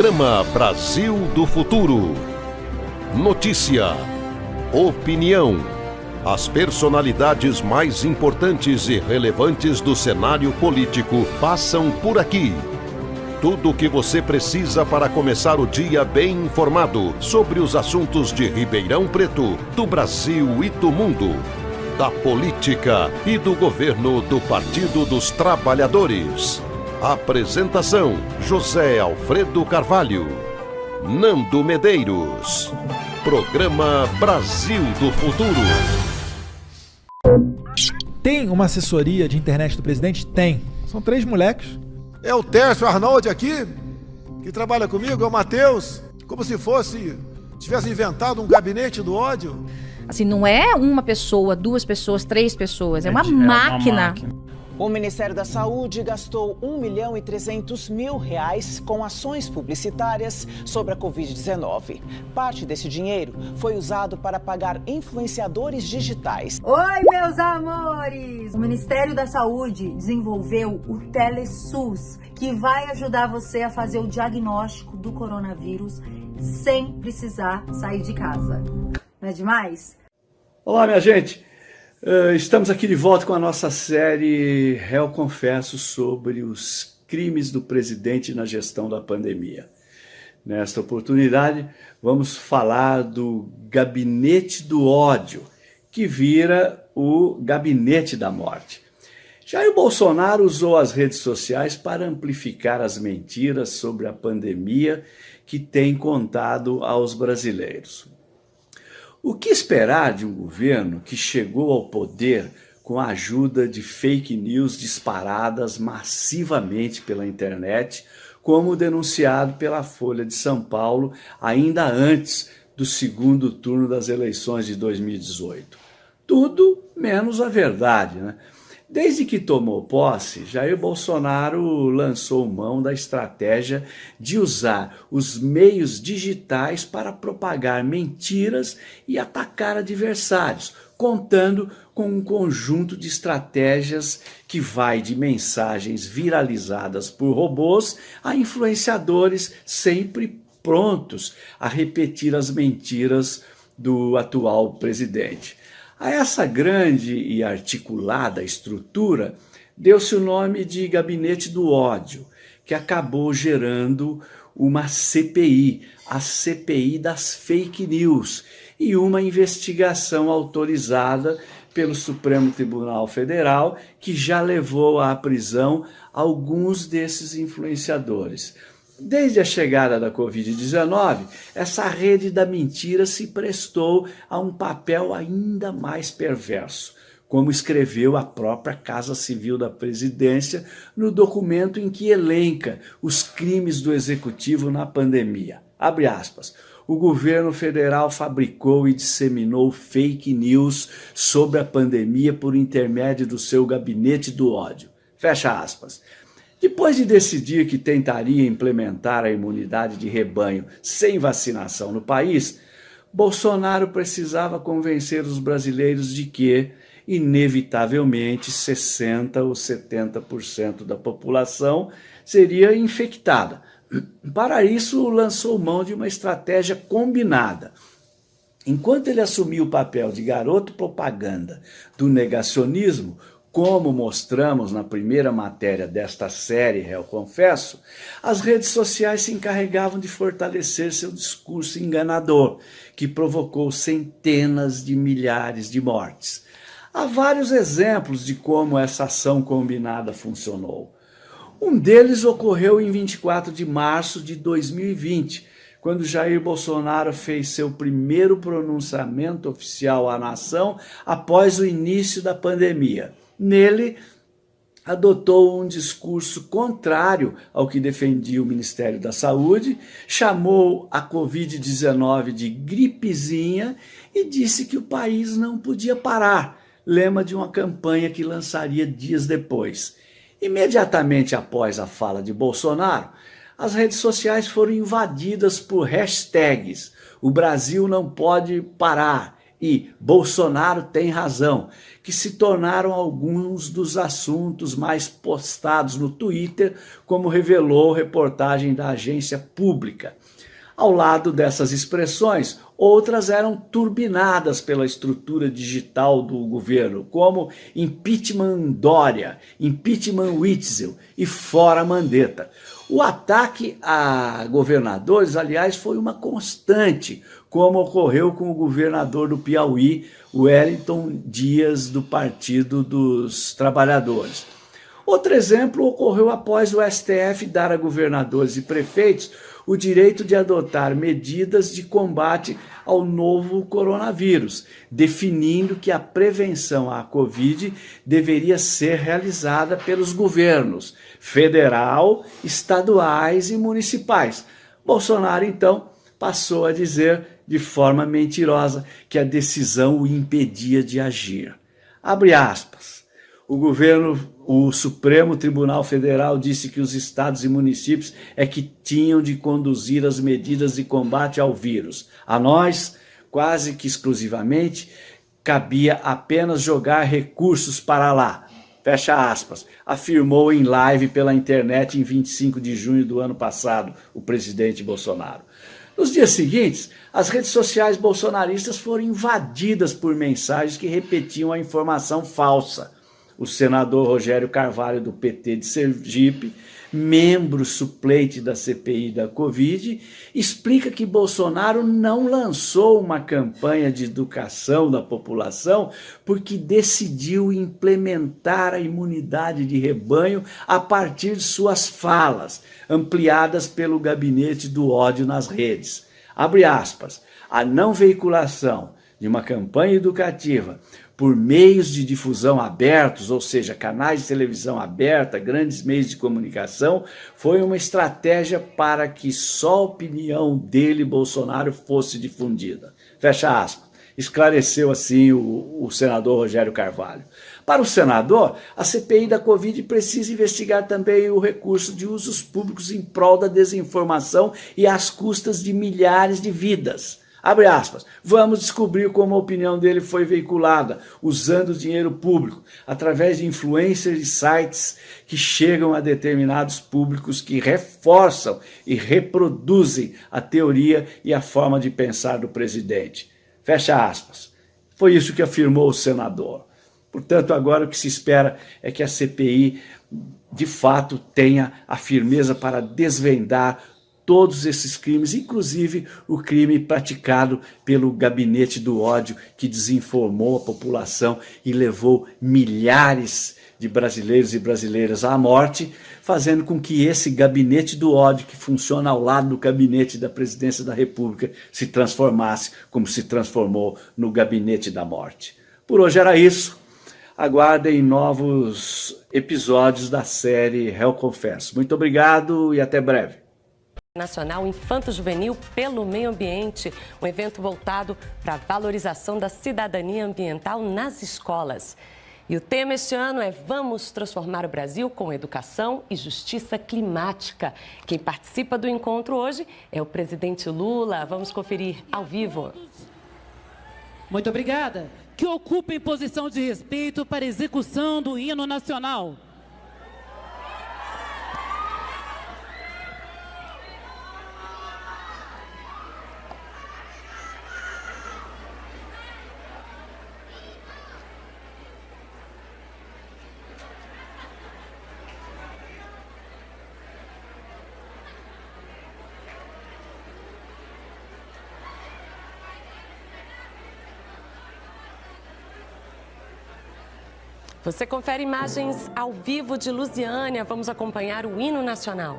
Programa Brasil do Futuro. Notícia, opinião, as personalidades mais importantes e relevantes do cenário político passam por aqui. Tudo o que você precisa para começar o dia bem informado sobre os assuntos de Ribeirão Preto, do Brasil e do mundo, da política e do governo do Partido dos Trabalhadores. Apresentação: José Alfredo Carvalho, Nando Medeiros. Programa Brasil do Futuro. Tem uma assessoria de internet do presidente? Tem. São 3 moleques. É o Tércio Arnoldi aqui, que trabalha comigo, é o Matheus, como se tivesse inventado um gabinete do ódio. Assim, não é uma pessoa, 2 pessoas, 3 pessoas, é uma máquina. O Ministério da Saúde gastou R$1.300.000 com ações publicitárias sobre a Covid-19. Parte desse dinheiro foi usado para pagar influenciadores digitais. Oi, meus amores! O Ministério da Saúde desenvolveu o TeleSUS, que vai ajudar você a fazer o diagnóstico do coronavírus sem precisar sair de casa. Não é demais? Olá, minha gente! Estamos aqui de volta com a nossa série Réu Confesso sobre os crimes do presidente na gestão da pandemia. Nesta oportunidade, vamos falar do gabinete do ódio, que vira o gabinete da morte. Jair Bolsonaro usou as redes sociais para amplificar as mentiras sobre a pandemia que tem contado aos brasileiros. O que esperar de um governo que chegou ao poder com a ajuda de fake news disparadas massivamente pela internet, como denunciado pela Folha de São Paulo ainda antes do segundo turno das eleições de 2018? Tudo menos a verdade, né? Desde que tomou posse, Jair Bolsonaro lançou mão da estratégia de usar os meios digitais para propagar mentiras e atacar adversários, contando com um conjunto de estratégias que vai de mensagens viralizadas por robôs a influenciadores sempre prontos a repetir as mentiras do atual presidente. A essa grande e articulada estrutura deu-se o nome de Gabinete do Ódio, que acabou gerando uma CPI, a CPI das fake news, e uma investigação autorizada pelo Supremo Tribunal Federal, que já levou à prisão alguns desses influenciadores. Desde a chegada da Covid-19, essa rede da mentira se prestou a um papel ainda mais perverso, como escreveu a própria Casa Civil da Presidência no documento em que elenca os crimes do Executivo na pandemia. Abre aspas. O governo federal fabricou e disseminou fake news sobre a pandemia por intermédio do seu gabinete do ódio. Fecha aspas. Depois de decidir que tentaria implementar a imunidade de rebanho sem vacinação no país, Bolsonaro precisava convencer os brasileiros de que, inevitavelmente, 60% ou 70% da população seria infectada. Para isso, lançou mão de uma estratégia combinada. Enquanto ele assumiu o papel de garoto propaganda do negacionismo, como mostramos na primeira matéria desta série Réu Confesso, as redes sociais se encarregavam de fortalecer seu discurso enganador, que provocou centenas de milhares de mortes. Há vários exemplos de como essa ação combinada funcionou. Um deles ocorreu em 24 de março de 2020, quando Jair Bolsonaro fez seu primeiro pronunciamento oficial à nação após o início da pandemia. Nele, adotou um discurso contrário ao que defendia o Ministério da Saúde, chamou a Covid-19 de gripezinha e disse que o país não podia parar, lema de uma campanha que lançaria dias depois. Imediatamente após a fala de Bolsonaro, as redes sociais foram invadidas por hashtags: o Brasil não pode parar, e Bolsonaro tem razão, que se tornaram alguns dos assuntos mais postados no Twitter, como revelou reportagem da agência pública. Ao lado dessas expressões, outras eram turbinadas pela estrutura digital do governo, como impeachment Dória, impeachment Witzel e fora Mandetta. O ataque a governadores, aliás, foi uma constante, como ocorreu com o governador do Piauí, Wellington Dias, do Partido dos Trabalhadores. Outro exemplo ocorreu após o STF dar a governadores e prefeitos o direito de adotar medidas de combate ao novo coronavírus, definindo que a prevenção à Covid deveria ser realizada pelos governos federal, estaduais e municipais. Bolsonaro, então, passou a dizer de forma mentirosa que a decisão o impedia de agir. Abre aspas. O Supremo Tribunal Federal disse que os estados e municípios é que tinham de conduzir as medidas de combate ao vírus. A nós, quase que exclusivamente, cabia apenas jogar recursos para lá. Fecha aspas. Afirmou em live pela internet em 25 de junho do ano passado o presidente Bolsonaro. Nos dias seguintes, as redes sociais bolsonaristas foram invadidas por mensagens que repetiam a informação falsa. O senador Rogério Carvalho, do PT de Sergipe, membro suplente da CPI da Covid, explica que Bolsonaro não lançou uma campanha de educação da população porque decidiu implementar a imunidade de rebanho a partir de suas falas, ampliadas pelo gabinete do ódio nas redes. Abre aspas, a não veiculação de uma campanha educativa por meios de difusão abertos, ou seja, canais de televisão aberta, grandes meios de comunicação, foi uma estratégia para que só a opinião dele, Bolsonaro, fosse difundida. Fecha aspas. Esclareceu assim o senador Rogério Carvalho. Para o senador, a CPI da Covid precisa investigar também o recurso de usos públicos em prol da desinformação e às custas de milhares de vidas. Abre aspas, vamos descobrir como a opinião dele foi veiculada, usando o dinheiro público, através de influencers e sites que chegam a determinados públicos que reforçam e reproduzem a teoria e a forma de pensar do presidente. Fecha aspas. Foi isso que afirmou o senador. Portanto, agora o que se espera é que a CPI, de fato, tenha a firmeza para desvendar todos esses crimes, inclusive o crime praticado pelo gabinete do ódio que desinformou a população e levou milhares de brasileiros e brasileiras à morte, fazendo com que esse gabinete do ódio, que funciona ao lado do gabinete da presidência da República, se transformasse como se transformou no gabinete da morte. Por hoje era isso. Aguardem novos episódios da série Réu Confesso. Muito obrigado e até breve. Nacional Infanto Juvenil pelo Meio Ambiente, um evento voltado para a valorização da cidadania ambiental nas escolas. E o tema este ano é Vamos Transformar o Brasil com Educação e Justiça Climática. Quem participa do encontro hoje é o presidente Lula. Vamos conferir ao vivo. Muito obrigada. Que ocupem posição de respeito para a execução do hino nacional. Você confere imagens ao vivo de Lusiânia. Vamos acompanhar o hino nacional.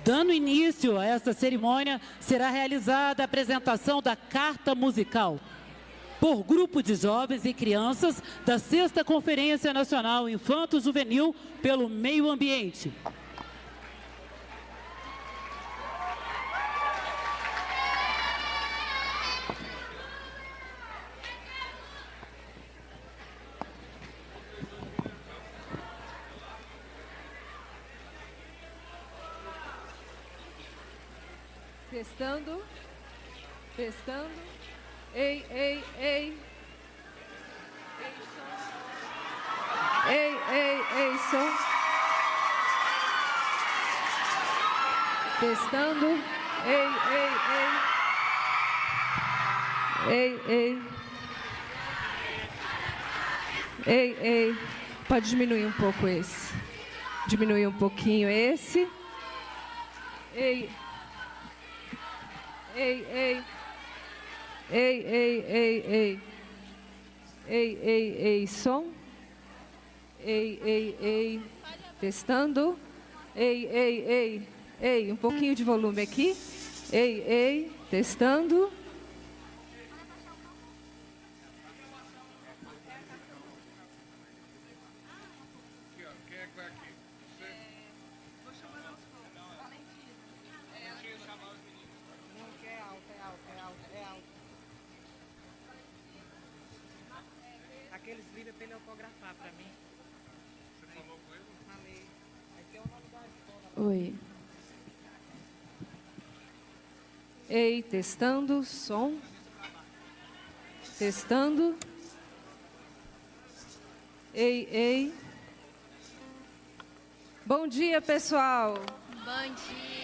Dando início a esta cerimônia, será realizada a apresentação da Carta Musical por grupo de jovens e crianças da 6ª Conferência Nacional Infanto-Juvenil pelo Meio Ambiente. Testando, testando, ei, ei, ei, ei, ei, som, testando, ei, ei, pode diminuir um pouco esse, diminuir um pouquinho esse, ei, ei, ei, ei, ei, ei, ei, ei, som, ei, testando, ei, um pouquinho de volume aqui, ei, testando. Quem é que vai aqui? Você? Vou chamar os Valentina. Valentina chamar os meninos. Não, que é alto. Aqueles livros pra ele autografar pra mim. Você falou com ele? Falei. Aqui é o nome da escola. Oi. Ei, testando, som. Testando. Ei. Bom dia, pessoal. Bom dia.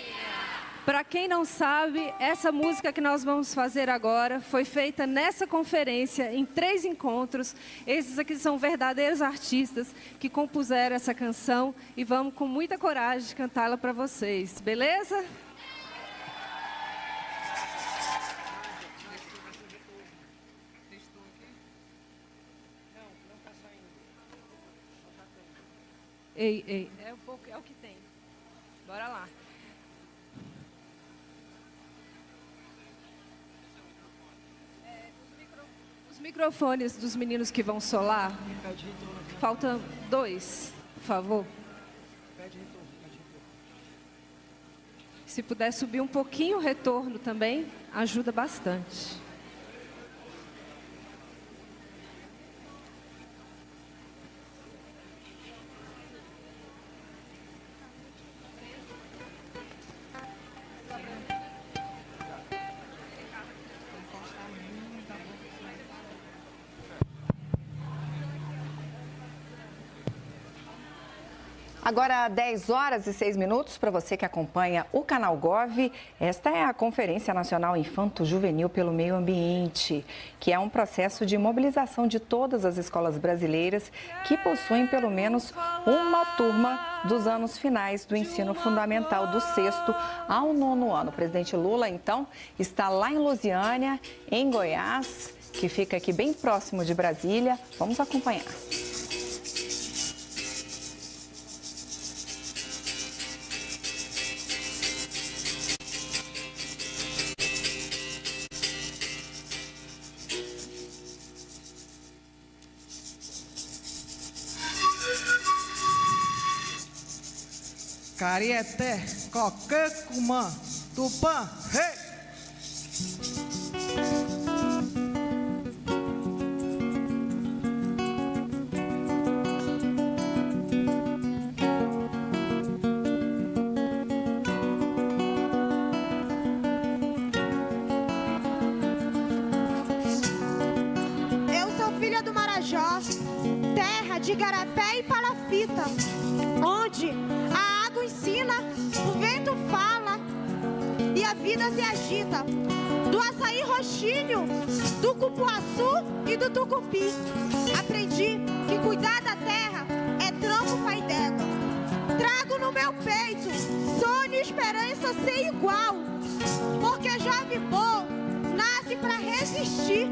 Para quem não sabe, essa música que nós vamos fazer agora foi feita nessa conferência, em 3 encontros. Esses aqui são verdadeiros artistas que compuseram essa canção e vamos com muita coragem cantá-la para vocês, beleza? Ei, é o que tem. Bora lá. Os microfones dos meninos que vão solar, faltam 2, por favor. Se puder subir um pouquinho o retorno também, ajuda bastante. Agora, 10 horas e 6 minutos, para você que acompanha o canal Gov, esta é a Conferência Nacional Infanto-Juvenil pelo Meio Ambiente, que é um processo de mobilização de todas as escolas brasileiras que possuem pelo menos uma turma dos anos finais do ensino fundamental do 6º ao 9º ano. O presidente Lula, então, está lá em Lusiânia, em Goiás, que fica aqui bem próximo de Brasília. Vamos acompanhar. Carieté, Coque, Cumã, Tupã, rei! Eu sou filha do Marajó, terra de Igarapé e Palafita, onde a água ensina, o vento fala e a vida se agita. Do açaí roxinho, do cupuaçu e do tucupi, aprendi que cuidar da terra é trampo pai d'égua. Trago no meu peito sonho e esperança sem igual, porque jovem bom nasce pra resistir.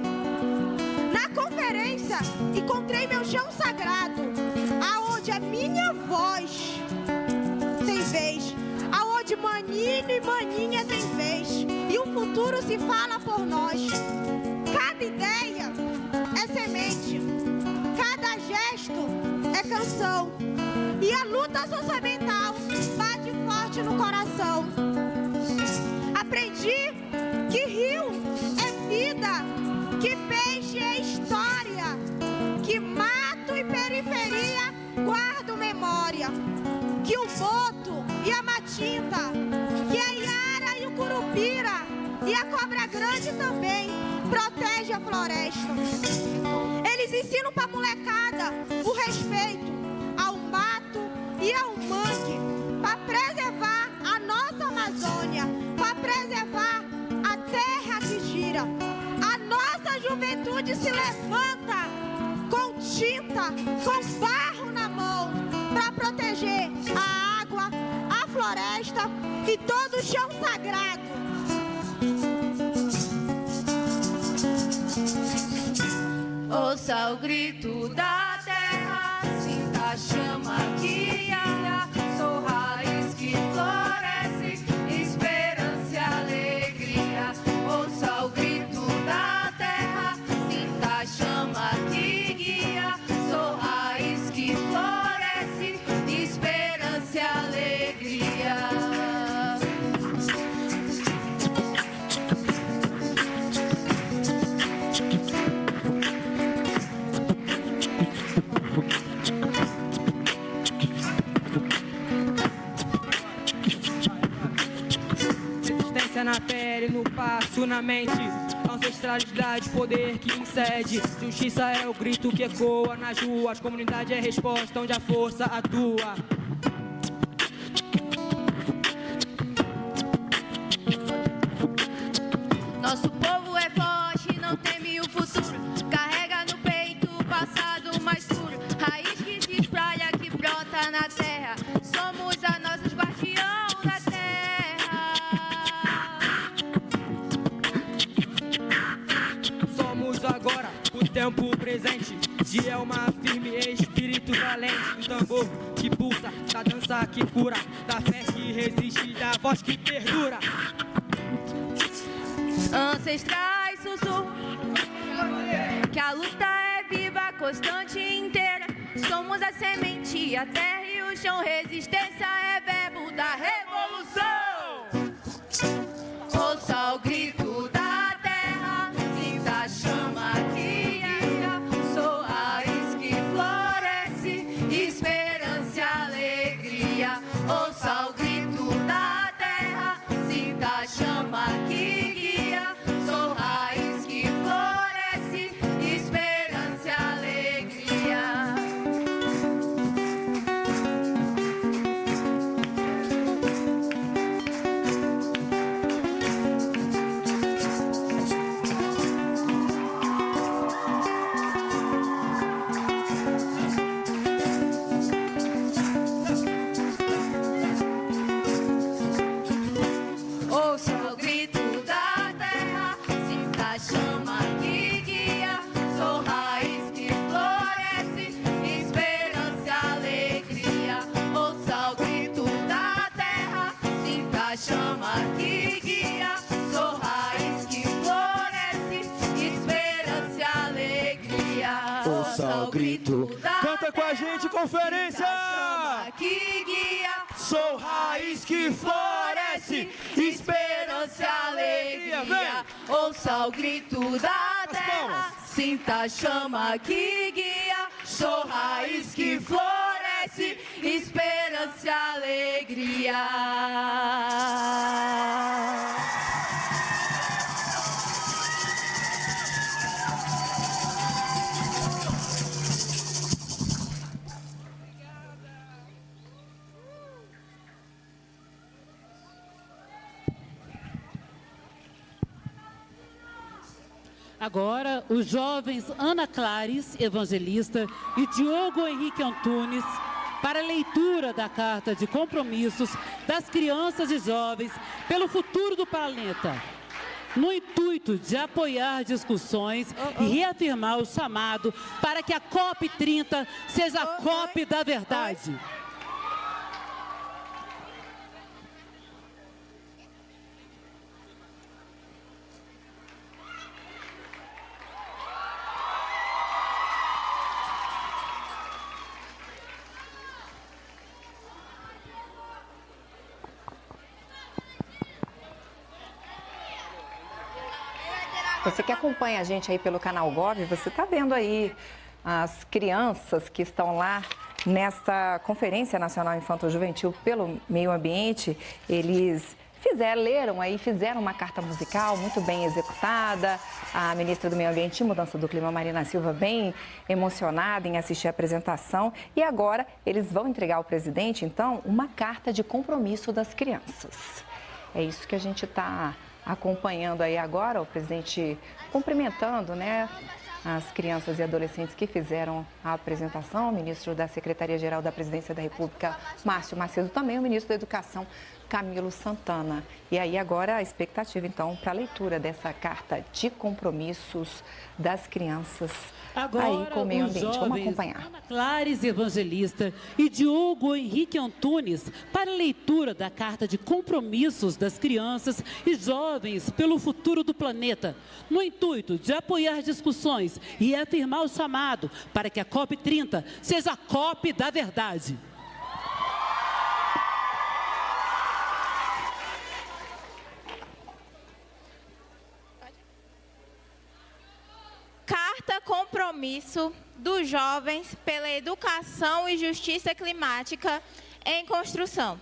Na conferência encontrei meu chão sagrado, aonde a minha voz tem vez, aonde mãe menino e maninha tem vez, e o futuro se fala por nós. Cada ideia é semente, cada gesto é canção, e a luta socioambiental bate forte no coração. Aprendi que rio é vida, que peixe é história, que mato e periferia guardo memória, que o boto e a matinta, que a iara e o curupira e a cobra grande também protege a floresta. Eles ensinam pra molecada o respeito ao mato e ao mangue, para preservar a nossa Amazônia, para preservar a terra que gira. A nossa juventude se levanta com tinta, com barro na mão, para proteger a água, a floresta e todo o chão sagrado. Ouça o grito da terra, sinta a chama que guia, sou raiz que floresce, esperança e alegria. Ouça o grito da terra, sinta a chama que guia, sou raiz que floresce, esperança e alegria. Na pele, no passo, na mente, ancestralidade, poder que incede. Justiça é o grito que ecoa nas ruas, comunidade é a resposta onde a força atua. Nosso povo é forte, não teme o futuro, carrega no peito o passado mais puro, raiz que se espalha, que brota na terra, somos a nossa guardião da terra. Agora, o tempo presente, de alma firme, espírito valente, do tambor que pulsa, da dança que cura, da fé que resiste, da voz que perdura. Ancestrais sussurram que a luta é viva, constante e inteira. Somos a semente, a terra e o chão, resistência é verbo da revolução. Ouça o grito da terra, sinta a chama que guia, sou raiz que floresce, esperança e alegria. Ouça o grito da terra, sinta a chama que guia, sou raiz que floresce, esperança e alegria. Ouça o grito. Canta com a gente, conferência! Que guia, sou raiz que floresce, esperança e alegria. Ouça o grito da terra, sinta a chama que guia. Sou raiz que floresce, esperança e alegria. Agora, os jovens Ana Clares, evangelista, e Diogo Henrique Antunes, para a leitura da Carta de Compromissos das Crianças e Jovens pelo Futuro do Planeta, no intuito de apoiar discussões e reafirmar o chamado para que a COP30 seja a COP da verdade. Você que acompanha a gente aí pelo canal Gov, você está vendo aí as crianças que estão lá nesta Conferência Nacional Infanto-Juvenil pelo Meio Ambiente. Eles fizeram uma carta musical muito bem executada. A ministra do Meio Ambiente e Mudança do Clima, Marina Silva, bem emocionada em assistir a apresentação. E agora eles vão entregar ao presidente, então, uma carta de compromisso das crianças. É isso que a gente está acompanhando aí agora, o presidente cumprimentando, né, as crianças e adolescentes que fizeram a apresentação, o ministro da Secretaria-Geral da Presidência da República, Márcio Macedo, também o ministro da Educação, Camilo Santana. E aí agora a expectativa, então, para a leitura dessa carta de compromissos das crianças agora, aí com o meio ambiente. Vamos acompanhar. Ana Clares Evangelista e Diogo Henrique Antunes para a leitura da carta de compromissos das crianças e jovens pelo futuro do planeta, no intuito de apoiar discussões e afirmar o chamado para que a COP30 seja a COP da verdade. Carta Compromisso dos Jovens pela Educação e Justiça Climática em Construção.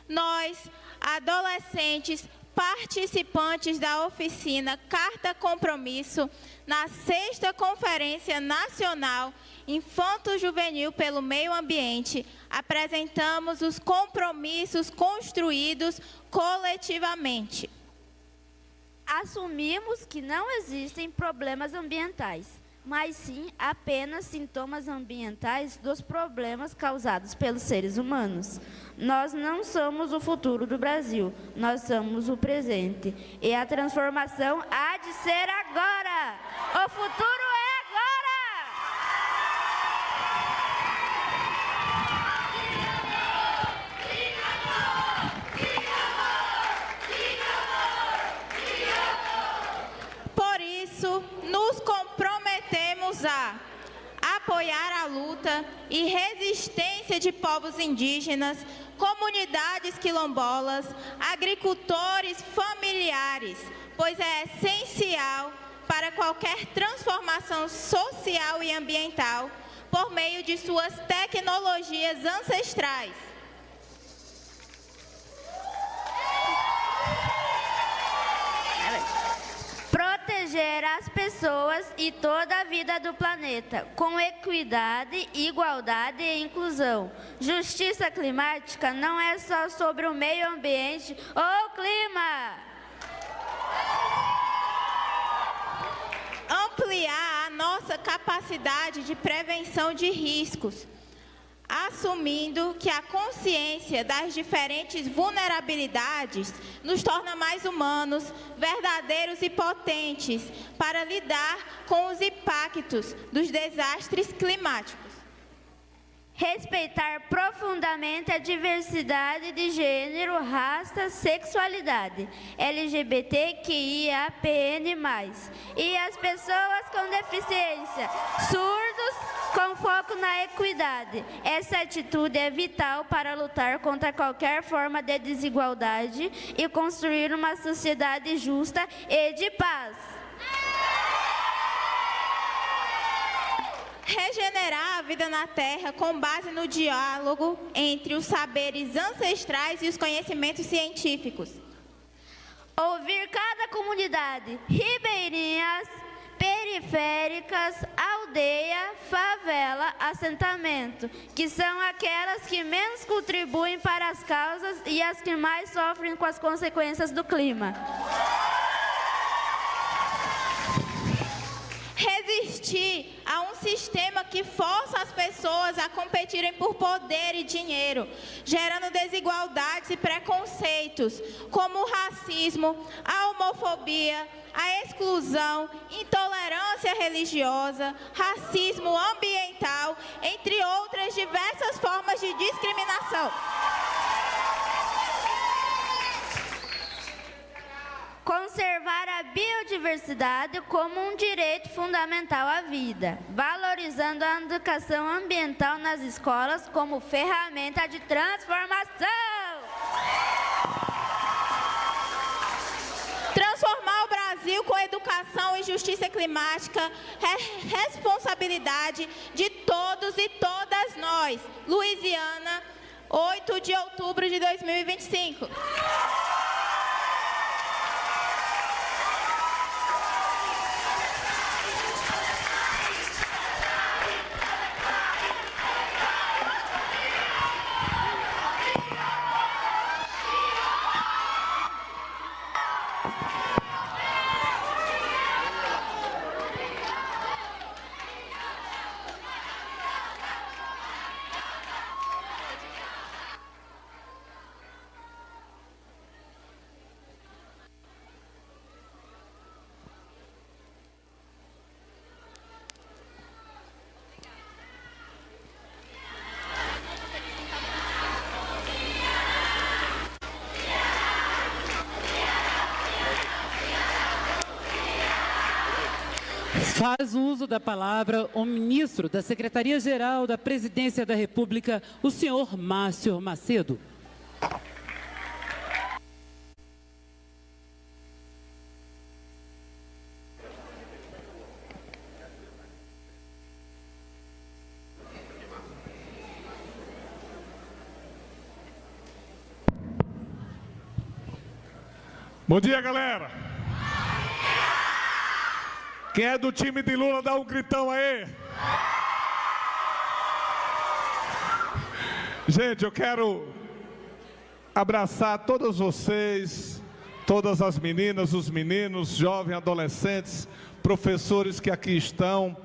Nós, adolescentes, participantes da oficina Carta Compromisso, na 6ª Conferência Nacional Infanto-Juvenil pelo Meio Ambiente, apresentamos os compromissos construídos coletivamente. Assumimos que não existem problemas ambientais, mas sim apenas sintomas ambientais dos problemas causados pelos seres humanos. Nós não somos o futuro do Brasil, nós somos o presente. E a transformação há de ser agora! O futuro é agora! Nos comprometemos a apoiar a luta e resistência de povos indígenas, comunidades quilombolas, agricultores familiares, pois é essencial para qualquer transformação social e ambiental por meio de suas tecnologias ancestrais. Proteger as pessoas e toda a vida do planeta, com equidade, igualdade e inclusão. Justiça climática não é só sobre o meio ambiente ou clima. Ampliar a nossa capacidade de prevenção de riscos, assumindo que a consciência das diferentes vulnerabilidades nos torna mais humanos, verdadeiros e potentes para lidar com os impactos dos desastres climáticos. Respeitar profundamente a diversidade de gênero, raça, sexualidade, LGBTQIAPN+, e as pessoas com deficiência, surdos, com foco na equidade. Essa atitude é vital para lutar contra qualquer forma de desigualdade e construir uma sociedade justa e de paz. Regenerar a vida na Terra com base no diálogo entre os saberes ancestrais e os conhecimentos científicos. Ouvir cada comunidade, ribeirinhas, periféricas, aldeia, favela, assentamento, que são aquelas que menos contribuem para as causas e as que mais sofrem com as consequências do clima. Resistir a um sistema que força as pessoas a competirem por poder e dinheiro, gerando desigualdades e preconceitos, como o racismo, a homofobia, a exclusão, intolerância religiosa, racismo ambiental, entre outras diversas formas de discriminação. Conservar a biodiversidade como um direito fundamental à vida, valorizando a educação ambiental nas escolas como ferramenta de transformação. Transformar o Brasil Brasil com educação e justiça climática é responsabilidade de todos e todas nós. Louisiana, 8 de outubro de 2025. Faz uso da palavra o ministro da Secretaria-Geral da Presidência da República, o senhor Márcio Macedo. Bom dia, galera. Quem é do time de Lula, dá um gritão aí. Gente, eu quero abraçar todos vocês, todas as meninas, os meninos, jovens, adolescentes, professores que aqui estão,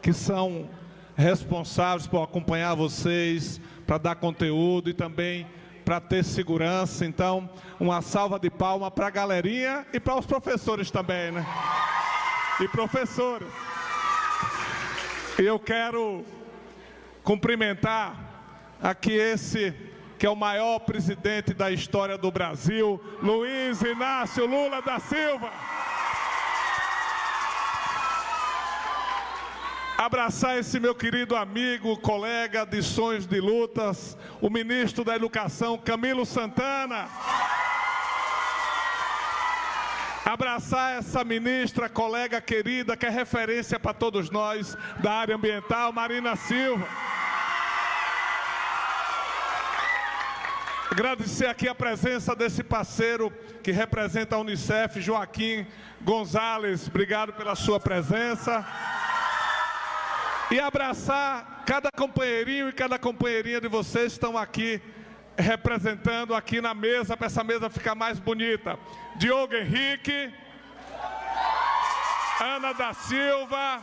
que são responsáveis por acompanhar vocês, para dar conteúdo e também para ter segurança. Então, uma salva de palmas para a galerinha e para os professores também, né? E professores. E eu quero cumprimentar aqui esse que é o maior presidente da história do Brasil, Luiz Inácio Lula da Silva. Abraçar esse meu querido amigo, colega de sonhos de lutas, o ministro da Educação, Camilo Santana. Abraçar essa ministra, colega querida, que é referência para todos nós da área ambiental, Marina Silva. Agradecer aqui a presença desse parceiro que representa a Unicef, Joaquim Gonzalez. Obrigado pela sua presença. E abraçar cada companheirinho e cada companheirinha de vocês que estão aqui representando aqui na mesa, para essa mesa ficar mais bonita. Diogo Henrique, Ana da Silva,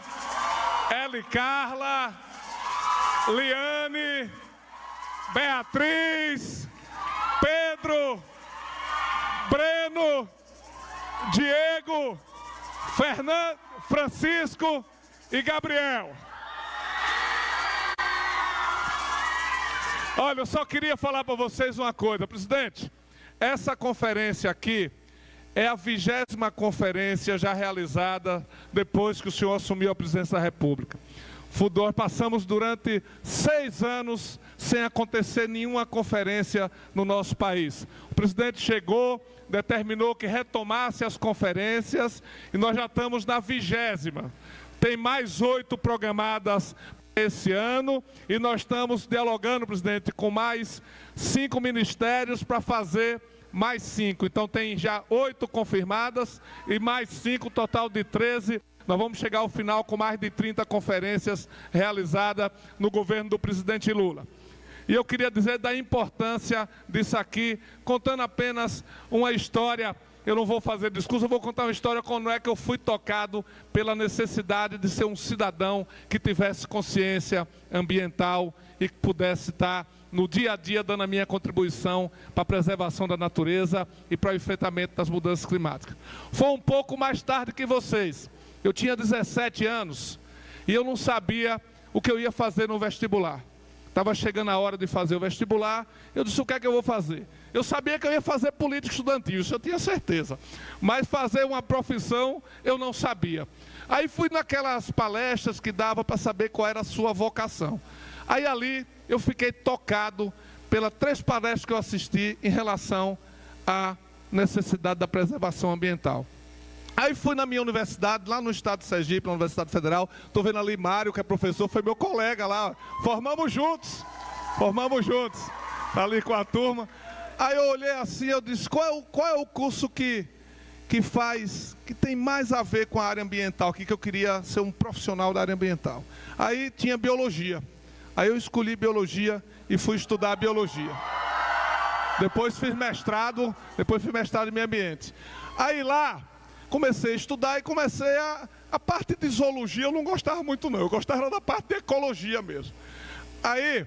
Eli Carla, Liane, Beatriz, Pedro, Breno, Diego, Fernando, Francisco e Gabriel. Olha, eu só queria falar para vocês uma coisa, presidente. Essa conferência aqui é a 20ª conferência já realizada depois que o senhor assumiu a presidência da República. Nós passamos durante 6 anos sem acontecer nenhuma conferência no nosso país. O presidente chegou, determinou que retomasse as conferências e nós já estamos na 20ª. Tem mais 8 programadas esse ano e nós estamos dialogando, presidente, com mais 5 ministérios para fazer mais 5. Então tem já 8 confirmadas e mais 5, total de 13. Nós vamos chegar ao final com mais de 30 conferências realizadas no governo do presidente Lula. E eu queria dizer da importância disso aqui, contando apenas uma história. Eu não vou fazer discurso, eu vou contar uma história como é que eu fui tocado pela necessidade de ser um cidadão que tivesse consciência ambiental e que pudesse estar no dia a dia dando a minha contribuição para a preservação da natureza e para o enfrentamento das mudanças climáticas. Foi um pouco mais tarde que vocês. Eu tinha 17 anos e eu não sabia o que eu ia fazer no vestibular. Estava chegando a hora de fazer o vestibular, eu disse, o que é que eu vou fazer? Eu sabia que eu ia fazer política estudantil, isso eu tinha certeza. Mas fazer uma profissão, eu não sabia. Aí fui naquelas palestras que dava para saber qual era a sua vocação. Aí ali eu fiquei tocado pelas 3 palestras que eu assisti em relação à necessidade da preservação ambiental. Aí fui na minha universidade, lá no estado de Sergipe, na Universidade Federal. Estou vendo ali Mário, que é professor, foi meu colega lá. Formamos juntos, ali com a turma. Aí eu olhei assim, eu disse, qual é o curso que tem mais a ver com a área ambiental aqui, que eu queria ser um profissional da área ambiental. Aí tinha biologia. Aí eu escolhi biologia e fui estudar biologia. Depois fiz mestrado em meio ambiente. Aí lá, comecei a estudar e comecei a parte de zoologia eu não gostava muito não, eu gostava da parte de ecologia mesmo. Aí,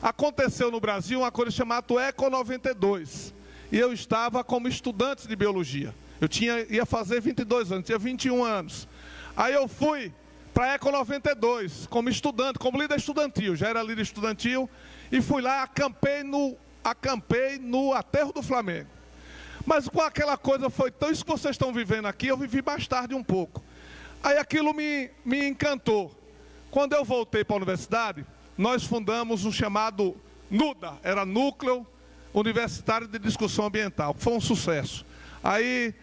aconteceu no Brasil uma coisa chamada Eco 92, e eu estava como estudante de biologia. Eu ia fazer 22 anos, tinha 21 anos. Aí eu fui para a Eco 92, como estudante, como líder estudantil, já era líder estudantil, e fui lá, acampei no aterro do Flamengo. Mas com aquela coisa foi tão, isso que vocês estão vivendo aqui, eu vivi mais tarde um pouco. Aí aquilo me encantou. Quando eu voltei para a universidade, nós fundamos o chamado NUDA, era Núcleo Universitário de Discussão Ambiental, que foi um sucesso. Aí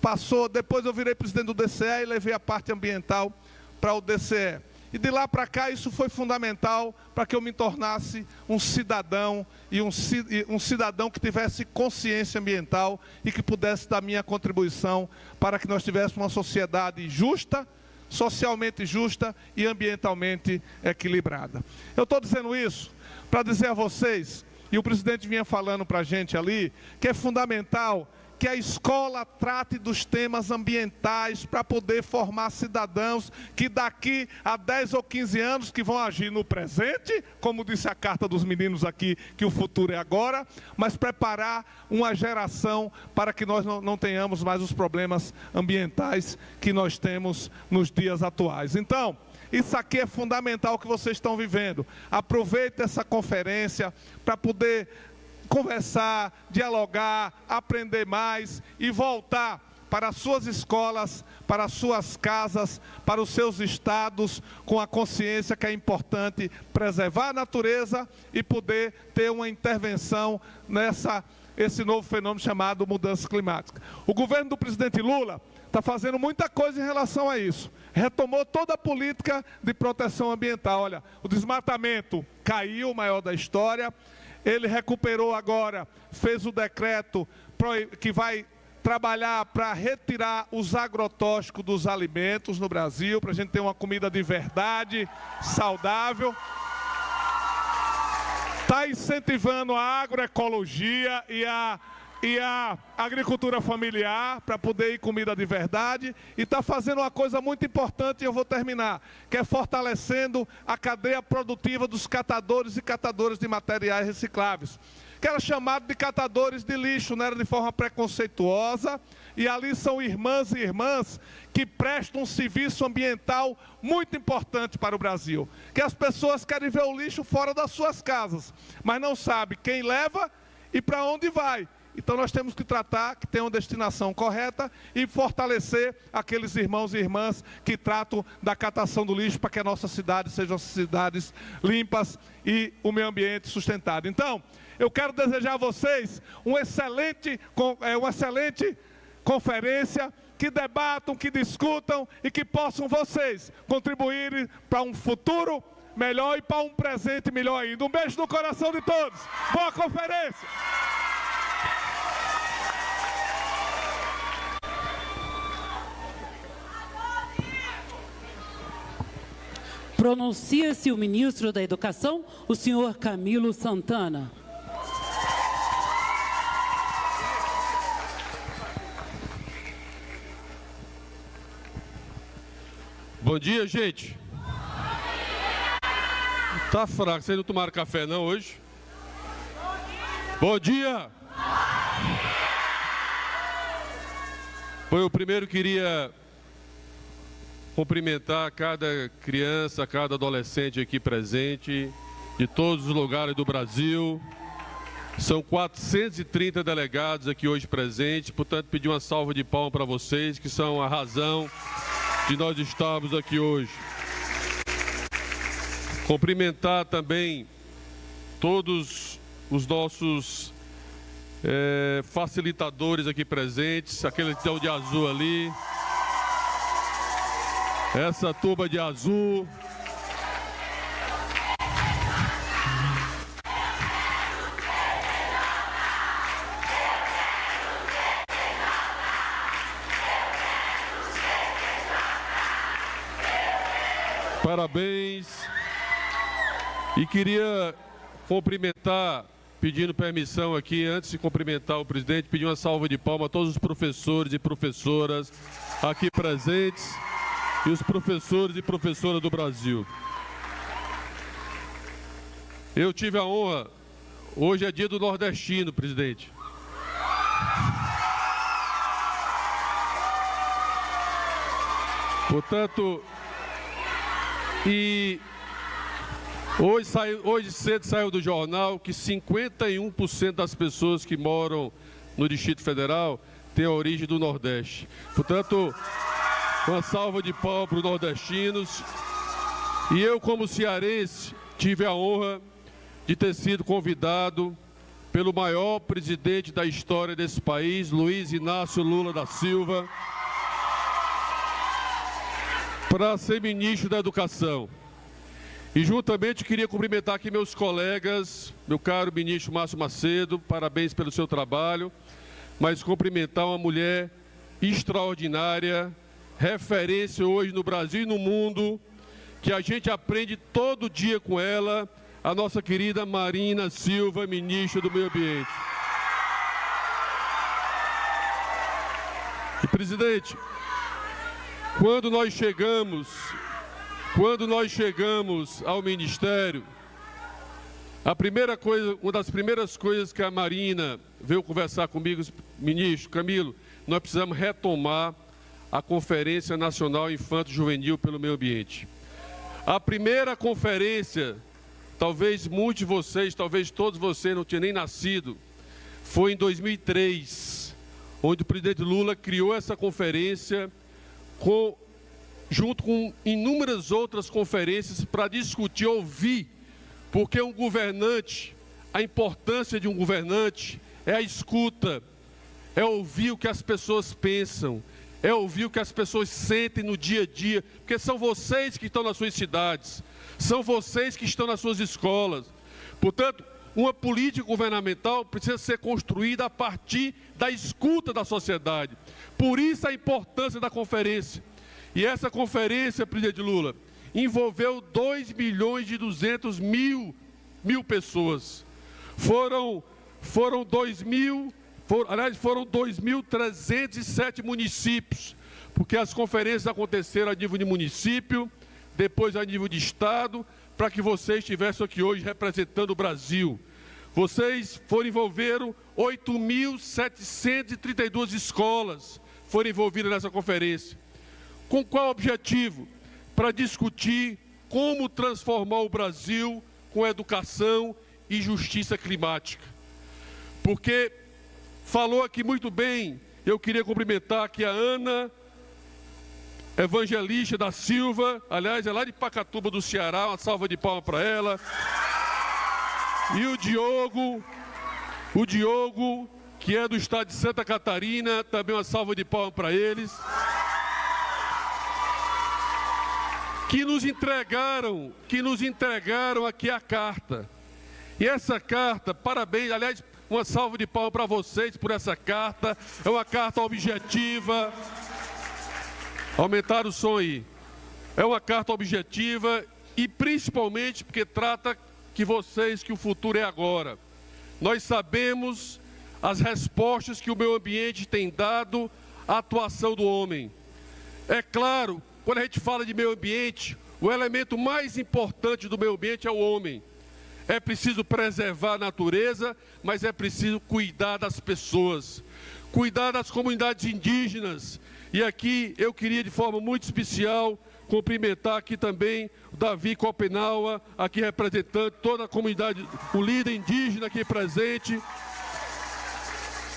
passou, depois eu virei presidente do DCE e levei a parte ambiental para o DCE. E de lá para cá isso foi fundamental para que eu me tornasse um cidadão e um cidadão que tivesse consciência ambiental e que pudesse dar minha contribuição para que nós tivéssemos uma sociedade justa, socialmente justa e ambientalmente equilibrada. Eu estou dizendo isso para dizer a vocês, e o presidente vinha falando para a gente ali, que é fundamental que a escola trate dos temas ambientais para poder formar cidadãos que daqui a 10 ou 15 anos que vão agir no presente, como disse a carta dos meninos aqui, que o futuro é agora, mas preparar uma geração para que nós não tenhamos mais os problemas ambientais que nós temos nos dias atuais. Então, isso aqui é fundamental que vocês estão vivendo. Aproveite essa conferência para poder conversar, dialogar, aprender mais e voltar para as suas escolas, para as suas casas, para os seus estados, com a consciência que é importante preservar a natureza e poder ter uma intervenção esse novo fenômeno chamado mudança climática. O governo do presidente Lula está fazendo muita coisa em relação a isso. Retomou toda a política de proteção ambiental. Olha, o desmatamento caiu, o maior da história. Ele recuperou agora, fez o decreto que vai trabalhar para retirar os agrotóxicos dos alimentos no Brasil, para a gente ter uma comida de verdade, saudável. Está incentivando a agroecologia e a agricultura familiar para poder ir comida de verdade, e está fazendo uma coisa muito importante, e eu vou terminar, que é fortalecendo a cadeia produtiva dos catadores e catadoras de materiais recicláveis, que era chamado de catadores de lixo, não era de forma preconceituosa, e ali são irmãs e irmãs que prestam um serviço ambiental muito importante para o Brasil, que as pessoas querem ver o lixo fora das suas casas, mas não sabem quem leva e para onde vai. Então nós temos que tratar que tem uma destinação correta e fortalecer aqueles irmãos e irmãs que tratam da catação do lixo para que a nossa cidade sejam cidades limpas e o meio ambiente sustentado. Então, eu quero desejar a vocês uma excelente conferência, que debatam, que discutam e que possam vocês contribuírem para um futuro melhor e para um presente melhor ainda. Um beijo no coração de todos. Boa conferência! Pronuncia-se o ministro da Educação, o senhor Camilo Santana. Bom dia, gente. Tá fraco, vocês não tomaram café não hoje? Bom dia. Bom, eu primeiro queria cumprimentar cada criança, cada adolescente aqui presente, de todos os lugares do Brasil. São 430 delegados aqui hoje presentes, portanto, pedir uma salva de palmas para vocês, que são a razão de nós estarmos aqui hoje. Cumprimentar também todos os nossos facilitadores aqui presentes, aqueles que estão de azul ali, essa turma de azul. Parabéns. E queria cumprimentar, pedindo permissão aqui, antes de cumprimentar o presidente, pedir uma salva de palmas a todos os professores e professoras aqui presentes e os professores e professoras do Brasil. Eu tive a honra, hoje é dia do nordestino, presidente. Portanto, e hoje cedo saiu do jornal que 51% das pessoas que moram no Distrito Federal têm a origem do Nordeste. Portanto, uma salva de palmas para os nordestinos. E eu, como cearense, tive a honra de ter sido convidado pelo maior presidente da história desse país, Luiz Inácio Lula da Silva, para ser ministro da Educação. E juntamente queria cumprimentar aqui meus colegas, meu caro ministro Márcio Macedo, parabéns pelo seu trabalho, mas cumprimentar uma mulher extraordinária, referência hoje no Brasil e no mundo, que a gente aprende todo dia com ela, a nossa querida Marina Silva, ministra do Meio Ambiente. E, presidente, quando nós chegamos ao Ministério, uma das primeiras coisas que a Marina veio conversar comigo, ministro Camilo, nós precisamos retomar a Conferência Nacional Infanto-Juvenil pelo Meio Ambiente. A primeira conferência, talvez muitos de vocês, talvez todos vocês não tinham nem nascido, foi em 2003, onde o presidente Lula criou essa conferência junto com inúmeras outras conferências para discutir, ouvir, porque um governante, a importância de um governante é a escuta, é ouvir o que as pessoas pensam, é ouvir o que as pessoas sentem no dia a dia, porque são vocês que estão nas suas cidades, são vocês que estão nas suas escolas. Portanto, uma política governamental precisa ser construída a partir da escuta da sociedade. Por isso a importância da conferência. E essa conferência, presidente Lula, envolveu 2.200.000 pessoas. Foram 2.307 municípios, porque as conferências aconteceram a nível de município, depois a nível de estado, para que vocês estivessem aqui hoje representando o Brasil. Vocês envolveram 8.732 escolas, foram envolvidas nessa conferência. Com qual objetivo? Para discutir como transformar o Brasil com educação e justiça climática. Porque falou aqui muito bem, eu queria cumprimentar aqui a Ana Evangelista da Silva, aliás, é lá de Pacatuba do Ceará, uma salva de palmas para ela. E o Diogo, que é do estado de Santa Catarina, também uma salva de palmas para eles. Que nos entregaram aqui a carta. E essa carta, parabéns, aliás, uma salva de palmas para vocês por essa carta. É uma carta objetiva. Aumentaram o som aí. É uma carta objetiva e principalmente porque trata que o futuro é agora. Nós sabemos as respostas que o meio ambiente tem dado à atuação do homem. É claro, quando a gente fala de meio ambiente, o elemento mais importante do meio ambiente é o homem. É preciso preservar a natureza, mas é preciso cuidar das pessoas, cuidar das comunidades indígenas. E aqui eu queria de forma muito especial cumprimentar aqui também o Davi Copenhaua, aqui representando toda a comunidade, o líder indígena aqui presente.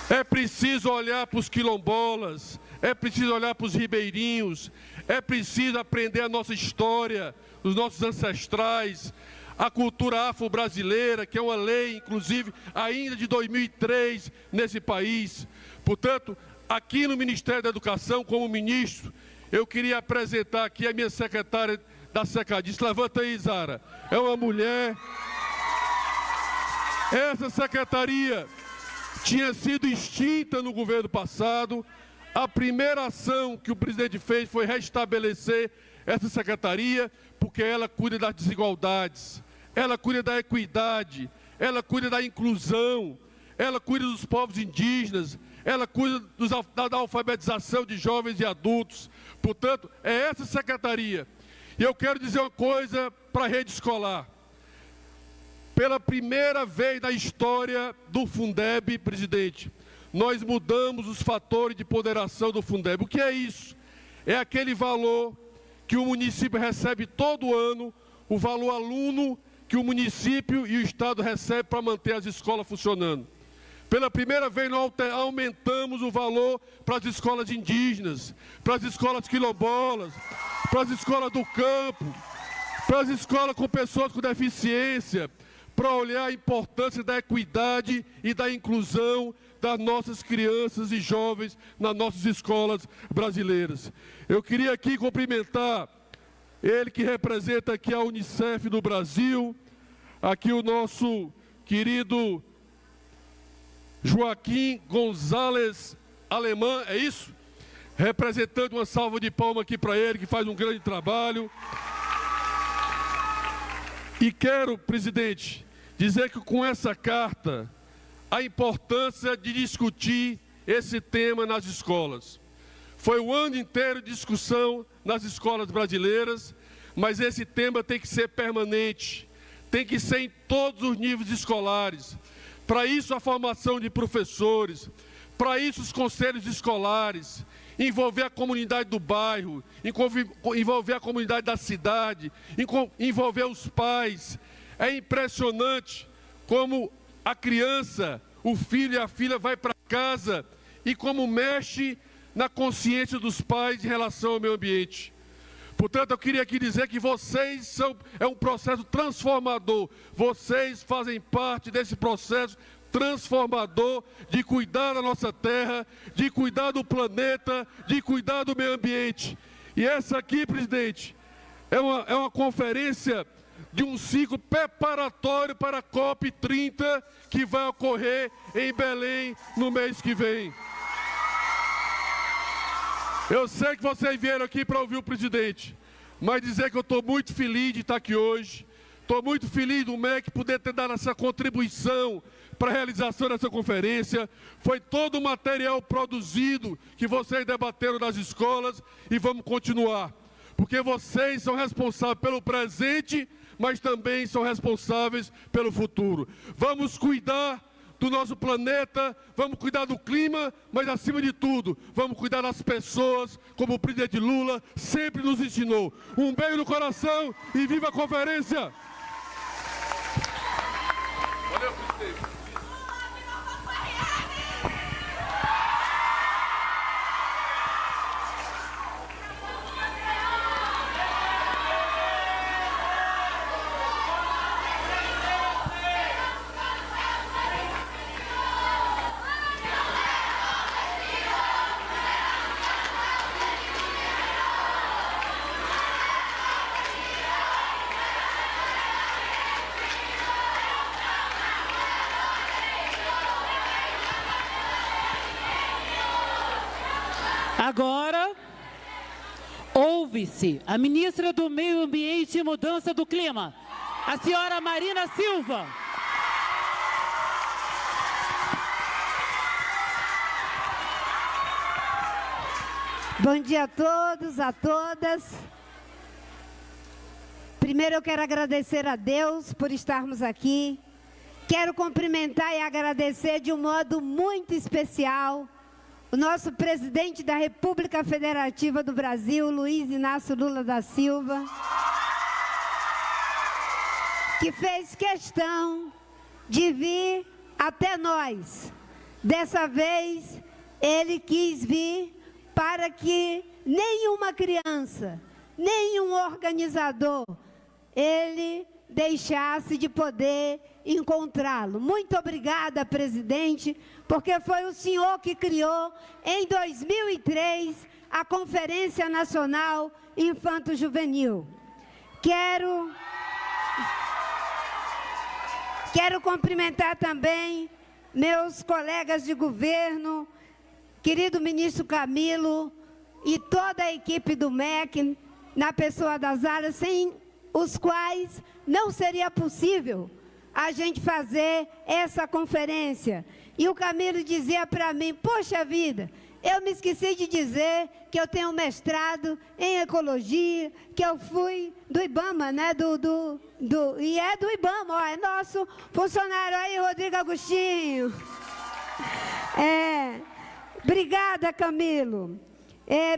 É preciso olhar para os quilombolas, é preciso olhar para os ribeirinhos, é preciso aprender a nossa história, os nossos ancestrais, a cultura afro-brasileira, que é uma lei, inclusive, ainda de 2003 nesse país. Portanto, aqui no Ministério da Educação, como ministro, eu queria apresentar aqui a minha secretária da Secadice. Levanta aí, Zara. É uma mulher. Essa secretaria tinha sido extinta no governo passado. A primeira ação que o presidente fez foi restabelecer essa secretaria, porque ela cuida das desigualdades, ela cuida da equidade, ela cuida da inclusão, ela cuida dos povos indígenas, ela cuida da alfabetização de jovens e adultos. Portanto, é essa secretaria. E eu quero dizer uma coisa para a rede escolar. Pela primeira vez na história do Fundeb, presidente, nós mudamos os fatores de ponderação do Fundeb. O que é isso? É aquele valor que o município recebe todo ano, o valor aluno que o município e o Estado recebem para manter as escolas funcionando. Pela primeira vez nós aumentamos o valor para as escolas indígenas, para as escolas quilombolas, para as escolas do campo, para as escolas com pessoas com deficiência, para olhar a importância da equidade e da inclusão das nossas crianças e jovens nas nossas escolas brasileiras. Eu queria aqui cumprimentar ele que representa aqui a Unicef do Brasil, aqui o nosso querido Joaquim Gonzalez Alemã, é isso? Representando, uma salva de palmas aqui para ele, que faz um grande trabalho. E quero, presidente, dizer que com essa carta, a importância de discutir esse tema nas escolas. Foi o ano inteiro de discussão nas escolas brasileiras, mas esse tema tem que ser permanente, tem que ser em todos os níveis escolares. Para isso, a formação de professores, para isso, os conselhos escolares, envolver a comunidade do bairro, envolver a comunidade da cidade, envolver os pais. É impressionante como a criança, o filho e a filha vai para casa e como mexe na consciência dos pais em relação ao meio ambiente. Portanto, eu queria aqui dizer que vocês é um processo transformador. Vocês fazem parte desse processo transformador de cuidar da nossa terra, de cuidar do planeta, de cuidar do meio ambiente. E essa aqui, presidente, é uma conferência de um ciclo preparatório para a COP30, que vai ocorrer em Belém no mês que vem. Eu sei que vocês vieram aqui para ouvir o presidente, mas dizer que eu estou muito feliz de estar aqui hoje, estou muito feliz do MEC poder ter dado essa contribuição para a realização dessa conferência. Foi todo o material produzido que vocês debateram nas escolas e vamos continuar, porque vocês são responsáveis pelo presente, mas também são responsáveis pelo futuro. Vamos cuidar do nosso planeta, vamos cuidar do clima, mas acima de tudo, vamos cuidar das pessoas, como o presidente Lula sempre nos ensinou. Um beijo no coração e viva a conferência! Valeu, presidente! Agora, ouve-se a ministra do Meio Ambiente e Mudança do Clima, a senhora Marina Silva. Bom dia a todos, a todas. Primeiro eu quero agradecer a Deus por estarmos aqui. Quero cumprimentar e agradecer de um modo muito especial o nosso presidente da República Federativa do Brasil, Luiz Inácio Lula da Silva, que fez questão de vir até nós. Dessa vez, ele quis vir para que nenhuma criança, nenhum organizador, ele deixasse de poder encontrá-lo. Muito obrigada, presidente, porque foi o senhor que criou, em 2003, a Conferência Nacional Infanto-Juvenil. Quero cumprimentar também meus colegas de governo, querido ministro Camilo e toda a equipe do MEC, na pessoa das áreas, sem os quais não seria possível a gente fazer essa conferência. E o Camilo dizia para mim, poxa vida, eu me esqueci de dizer que eu tenho mestrado em ecologia, que eu fui do IBAMA, né? E é do IBAMA, ó, é nosso funcionário aí, Rodrigo Agostinho. Obrigada, Camilo.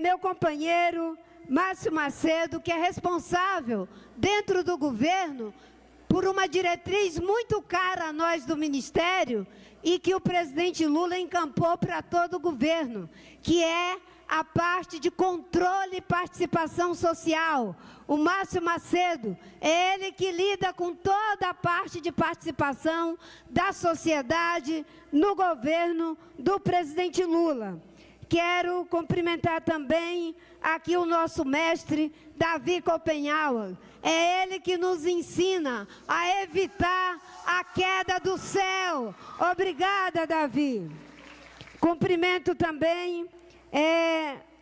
Meu companheiro Márcio Macedo, que é responsável dentro do governo por uma diretriz muito cara a nós do Ministério e que o presidente Lula encampou para todo o governo, que é a parte de controle e participação social. O Márcio Macedo é ele que lida com toda a parte de participação da sociedade no governo do presidente Lula. Quero cumprimentar também aqui o nosso mestre, Davi Copenhauer. É ele que nos ensina a evitar a queda do céu. Obrigada, Davi. Cumprimento também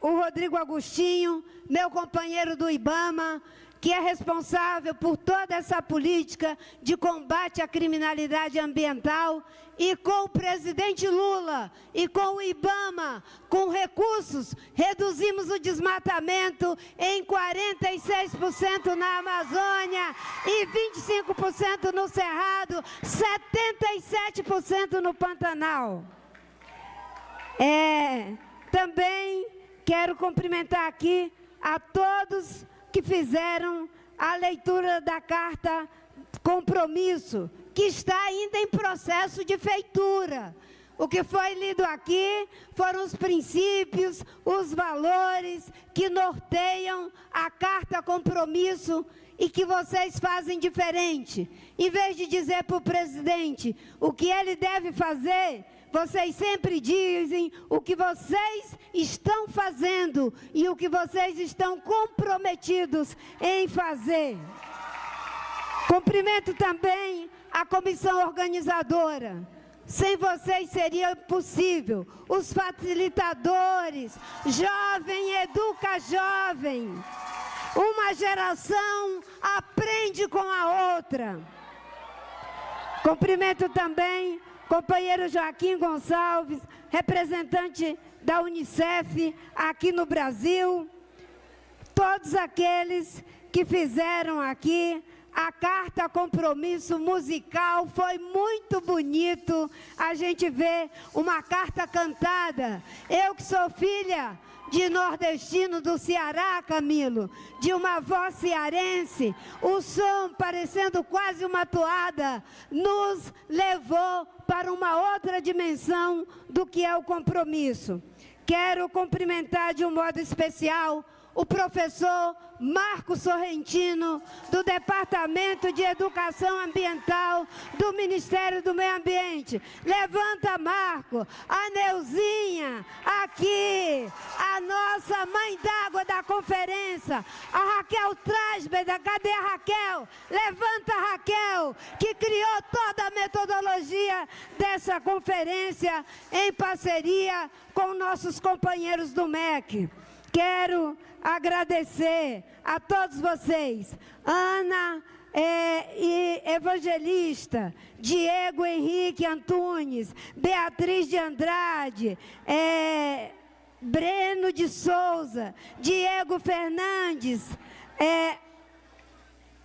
o Rodrigo Agostinho, meu companheiro do IBAMA, que é responsável por toda essa política de combate à criminalidade ambiental, e com o presidente Lula e com o IBAMA, com recursos, reduzimos o desmatamento em 46% na Amazônia e 25% no Cerrado, 77% no Pantanal. Também quero cumprimentar aqui a todos que fizeram a leitura da carta compromisso, que está ainda em processo de feitura. O que foi lido aqui foram os princípios, os valores que norteiam a carta compromisso e que vocês fazem diferente. Em vez de dizer para o presidente o que ele deve fazer, vocês sempre dizem o que vocês estão fazendo e o que vocês estão comprometidos em fazer. Cumprimento também a comissão organizadora. Sem vocês seria impossível. Os facilitadores, Jovem Educa Jovem. Uma geração aprende com a outra. Cumprimento também companheiro Joaquim Gonçalves, representante da Unicef aqui no Brasil. Todos aqueles que fizeram aqui a carta compromisso musical, foi muito bonito a gente ver uma carta cantada. Eu que sou filha de nordestino do Ceará, Camilo, de uma voz cearense, o som parecendo quase uma toada, nos levou para uma outra dimensão do que é o compromisso. Quero cumprimentar de um modo especial o professor Marco Sorrentino, do Departamento de Educação Ambiental do Ministério do Meio Ambiente. Levanta, Marco. A Neuzinha, aqui, a nossa mãe d'água da conferência, a Raquel Trasbeda. Cadê a Raquel? Levanta, Raquel, que criou toda a metodologia dessa conferência em parceria com nossos companheiros do MEC. Quero agradecer a todos vocês, Ana e Evangelista, Diego Henrique Antunes, Beatriz de Andrade, Breno de Souza, Diego Fernandes,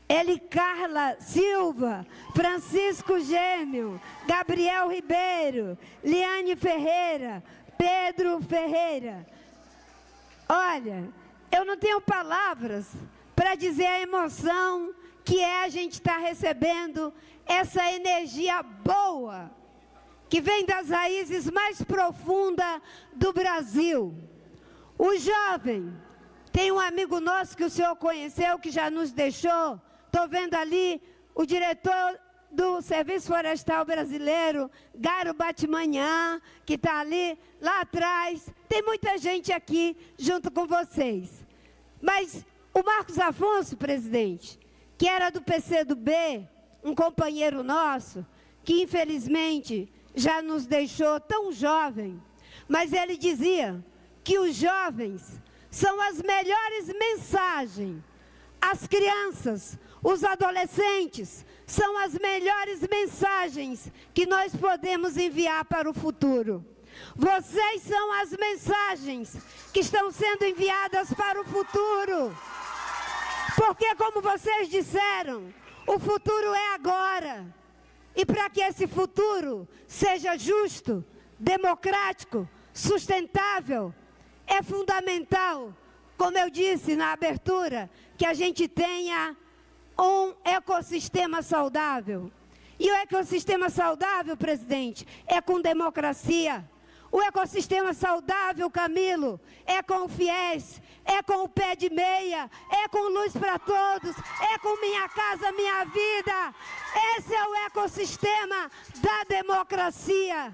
Elicarla Silva, Francisco Gêmeo, Gabriel Ribeiro, Liane Ferreira, Pedro Ferreira. Olha, eu não tenho palavras para dizer a emoção que é a gente estar recebendo essa energia boa, que vem das raízes mais profundas do Brasil. O jovem, tem um amigo nosso que o senhor conheceu, que já nos deixou, estou vendo ali o diretor do Serviço Florestal Brasileiro, Garo Batmanhã, que está ali, lá atrás. Tem muita gente aqui junto com vocês. Mas o Marcos Afonso, presidente, que era do PCdoB, um companheiro nosso, que infelizmente já nos deixou tão jovem, mas ele dizia que os jovens são as melhores mensagens. As crianças, os adolescentes, são as melhores mensagens que nós podemos enviar para o futuro. Vocês são as mensagens que estão sendo enviadas para o futuro. Porque, como vocês disseram, o futuro é agora. E para que esse futuro seja justo, democrático, sustentável, é fundamental, como eu disse na abertura, que a gente tenha um ecossistema saudável. E o ecossistema saudável, presidente, é com democracia. O ecossistema saudável, Camilo, é com o FIES, é com o Pé de Meia, é com Luz para Todos, é com Minha Casa Minha Vida. Esse é o ecossistema da democracia.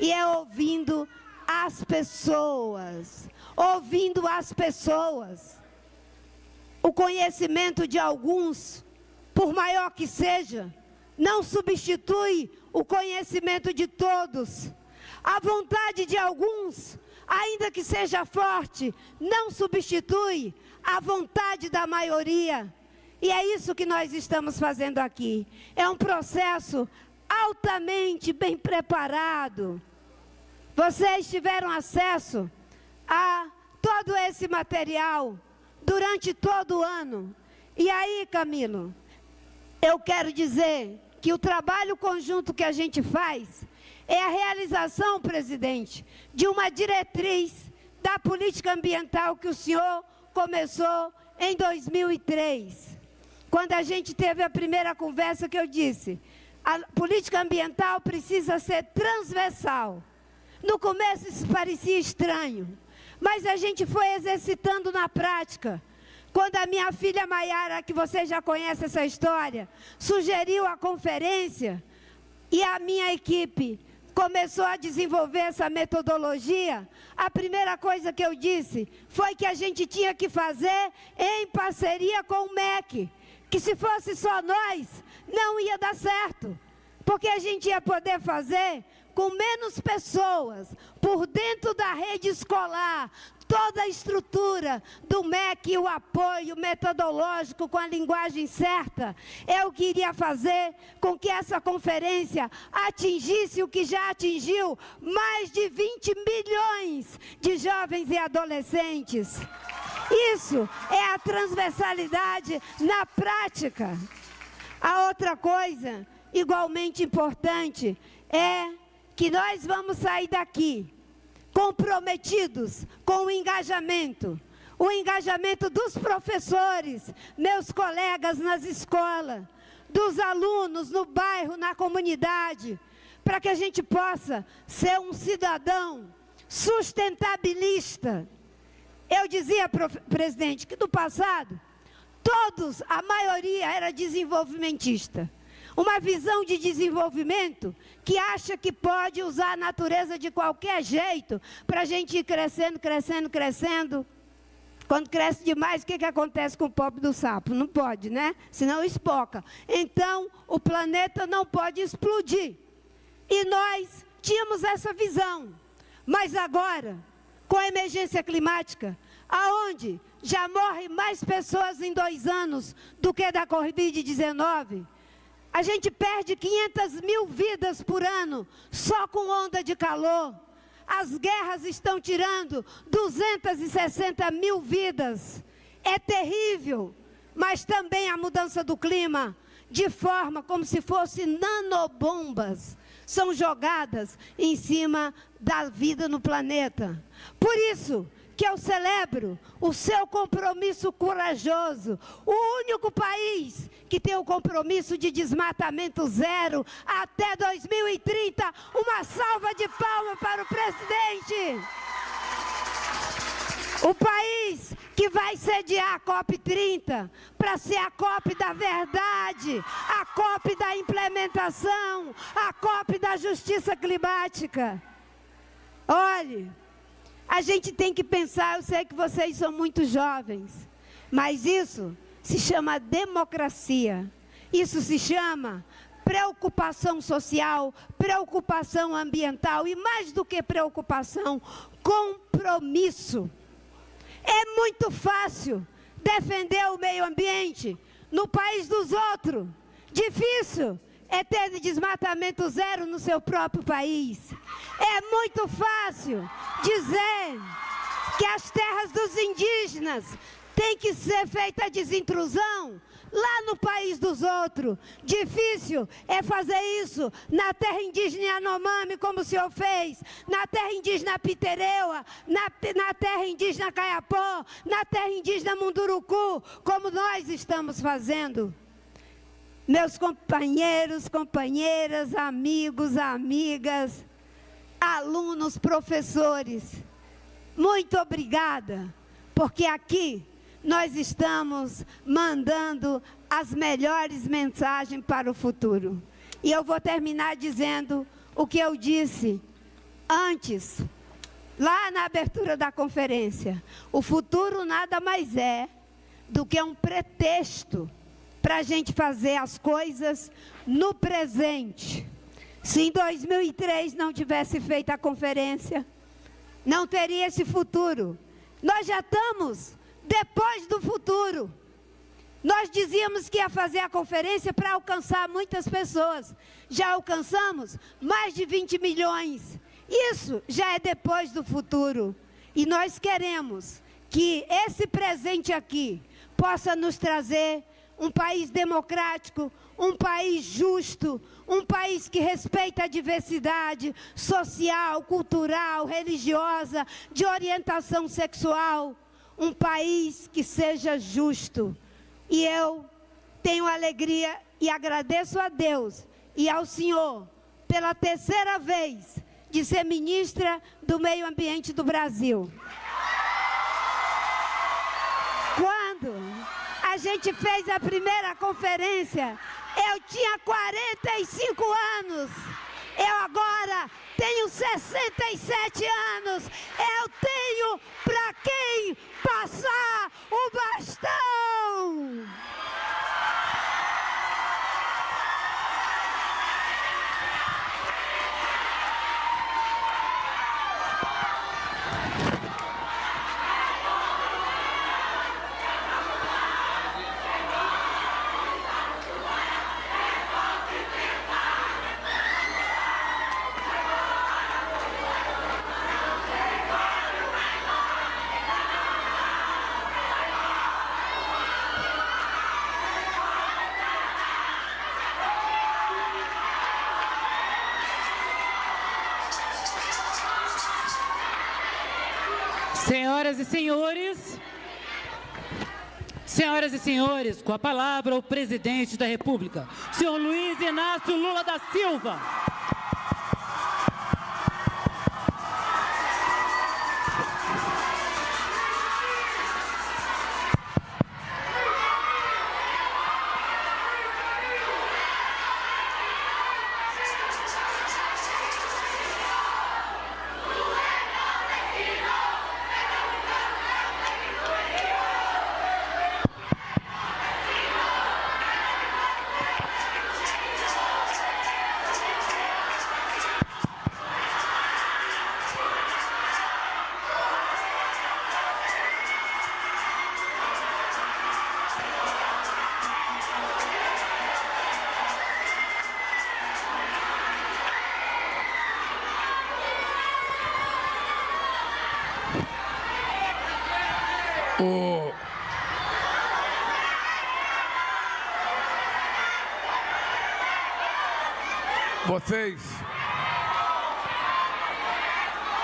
E é ouvindo as pessoas, ouvindo as pessoas. O conhecimento de alguns, por maior que seja, não substitui o conhecimento de todos. A vontade de alguns, ainda que seja forte, não substitui a vontade da maioria. E é isso que nós estamos fazendo aqui. É um processo altamente bem preparado. Vocês tiveram acesso a todo esse material durante todo o ano. E aí, Camilo, eu quero dizer que o trabalho conjunto que a gente faz é a realização, presidente, de uma diretriz da política ambiental que o senhor começou em 2003. Quando a gente teve a primeira conversa que eu disse, a política ambiental precisa ser transversal. No começo isso parecia estranho, mas a gente foi exercitando na prática. Quando a minha filha Maiara, que você já conhece essa história, sugeriu a conferência e a minha equipe começou a desenvolver essa metodologia, a primeira coisa que eu disse foi que a gente tinha que fazer em parceria com o MEC, que se fosse só nós, não ia dar certo, porque a gente ia poder fazer com menos pessoas, por dentro da rede escolar, toda a estrutura do MEC, o apoio metodológico com a linguagem certa. Eu queria fazer com que essa conferência atingisse o que já atingiu mais de 20 milhões de jovens e adolescentes. Isso é a transversalidade na prática. A outra coisa, igualmente importante, é que nós vamos sair daqui comprometidos com o engajamento dos professores, meus colegas nas escolas, dos alunos no bairro, na comunidade, para que a gente possa ser um cidadão sustentabilista. Eu dizia, presidente, que no passado, a maioria era desenvolvimentista. Uma visão de desenvolvimento que acha que pode usar a natureza de qualquer jeito para a gente ir crescendo, crescendo, crescendo. Quando cresce demais, o que acontece com o pobre do sapo? Não pode, né? Senão espoca. Então, o planeta não pode explodir. E nós tínhamos essa visão. Mas agora, com a emergência climática, aonde já morrem mais pessoas em 2 anos do que da Covid-19, a gente perde 500 mil vidas por ano, só com onda de calor. As guerras estão tirando 260 mil vidas. É terrível, mas também a mudança do clima, de forma como se fossem nanobombas, são jogadas em cima da vida no planeta. Por isso que eu celebro o seu compromisso corajoso, o único país que tem o compromisso de desmatamento zero até 2030. Uma salva de palmas para o presidente. O país que vai sediar a COP30 para ser a COP da verdade, a COP da implementação, a COP da justiça climática. Olhe, a gente tem que pensar, eu sei que vocês são muito jovens, mas isso se chama democracia, isso se chama preocupação social, preocupação ambiental e, mais do que preocupação, compromisso. É muito fácil defender o meio ambiente no país dos outros. Difícil é ter desmatamento zero no seu próprio país. É muito fácil dizer que as terras dos indígenas têm que ser feita desintrusão lá no país dos outros. Difícil é fazer isso na terra indígena Yanomami, como o senhor fez, na terra indígena Pitereua, na terra indígena Caiapó, na terra indígena Munduruku, como nós estamos fazendo. Meus companheiros, companheiras, amigos, amigas, alunos, professores, muito obrigada, porque aqui nós estamos mandando as melhores mensagens para o futuro. E eu vou terminar dizendo o que eu disse antes, lá na abertura da conferência. O futuro nada mais é do que um pretexto para a gente fazer as coisas no presente. Se em 2003 não tivesse feito a conferência, não teria esse futuro. Nós já estamos depois do futuro. Nós dizíamos que ia fazer a conferência para alcançar muitas pessoas. Já alcançamos mais de 20 milhões. Isso já é depois do futuro. E nós queremos que esse presente aqui possa nos trazer um país democrático, um país justo, um país que respeita a diversidade social, cultural, religiosa, de orientação sexual. Um país que seja justo. E eu tenho alegria e agradeço a Deus e ao senhor pela terceira vez de ser ministra do Meio Ambiente do Brasil. Quando a gente fez a primeira conferência, eu tinha 45 anos. Eu agora tenho 67 anos. Eu tenho para quem passar o bastão. Senhoras e senhores, com a palavra o presidente da República, senhor Luiz Inácio Lula da Silva.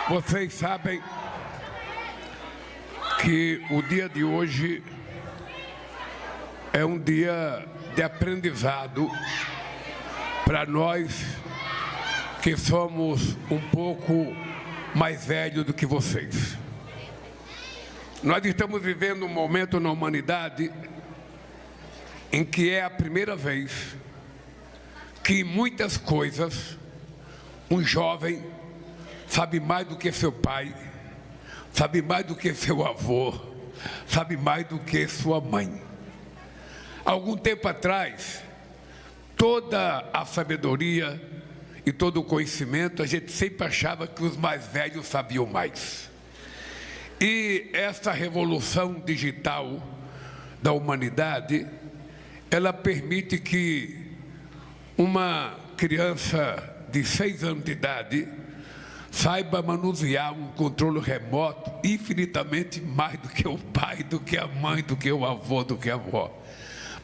Vocês sabem que o dia de hoje é um dia de aprendizado para nós que somos um pouco mais velhos do que vocês. Nós estamos vivendo um momento na humanidade em que é a primeira vez que em muitas coisas um jovem sabe mais do que seu pai, sabe mais do que seu avô, sabe mais do que sua mãe. Há algum tempo atrás, toda a sabedoria e todo o conhecimento, a gente sempre achava que os mais velhos sabiam mais. E essa revolução digital da humanidade, ela permite que uma criança de 6 anos de idade saiba manusear um controle remoto infinitamente mais do que o pai, do que a mãe, do que o avô, do que a avó.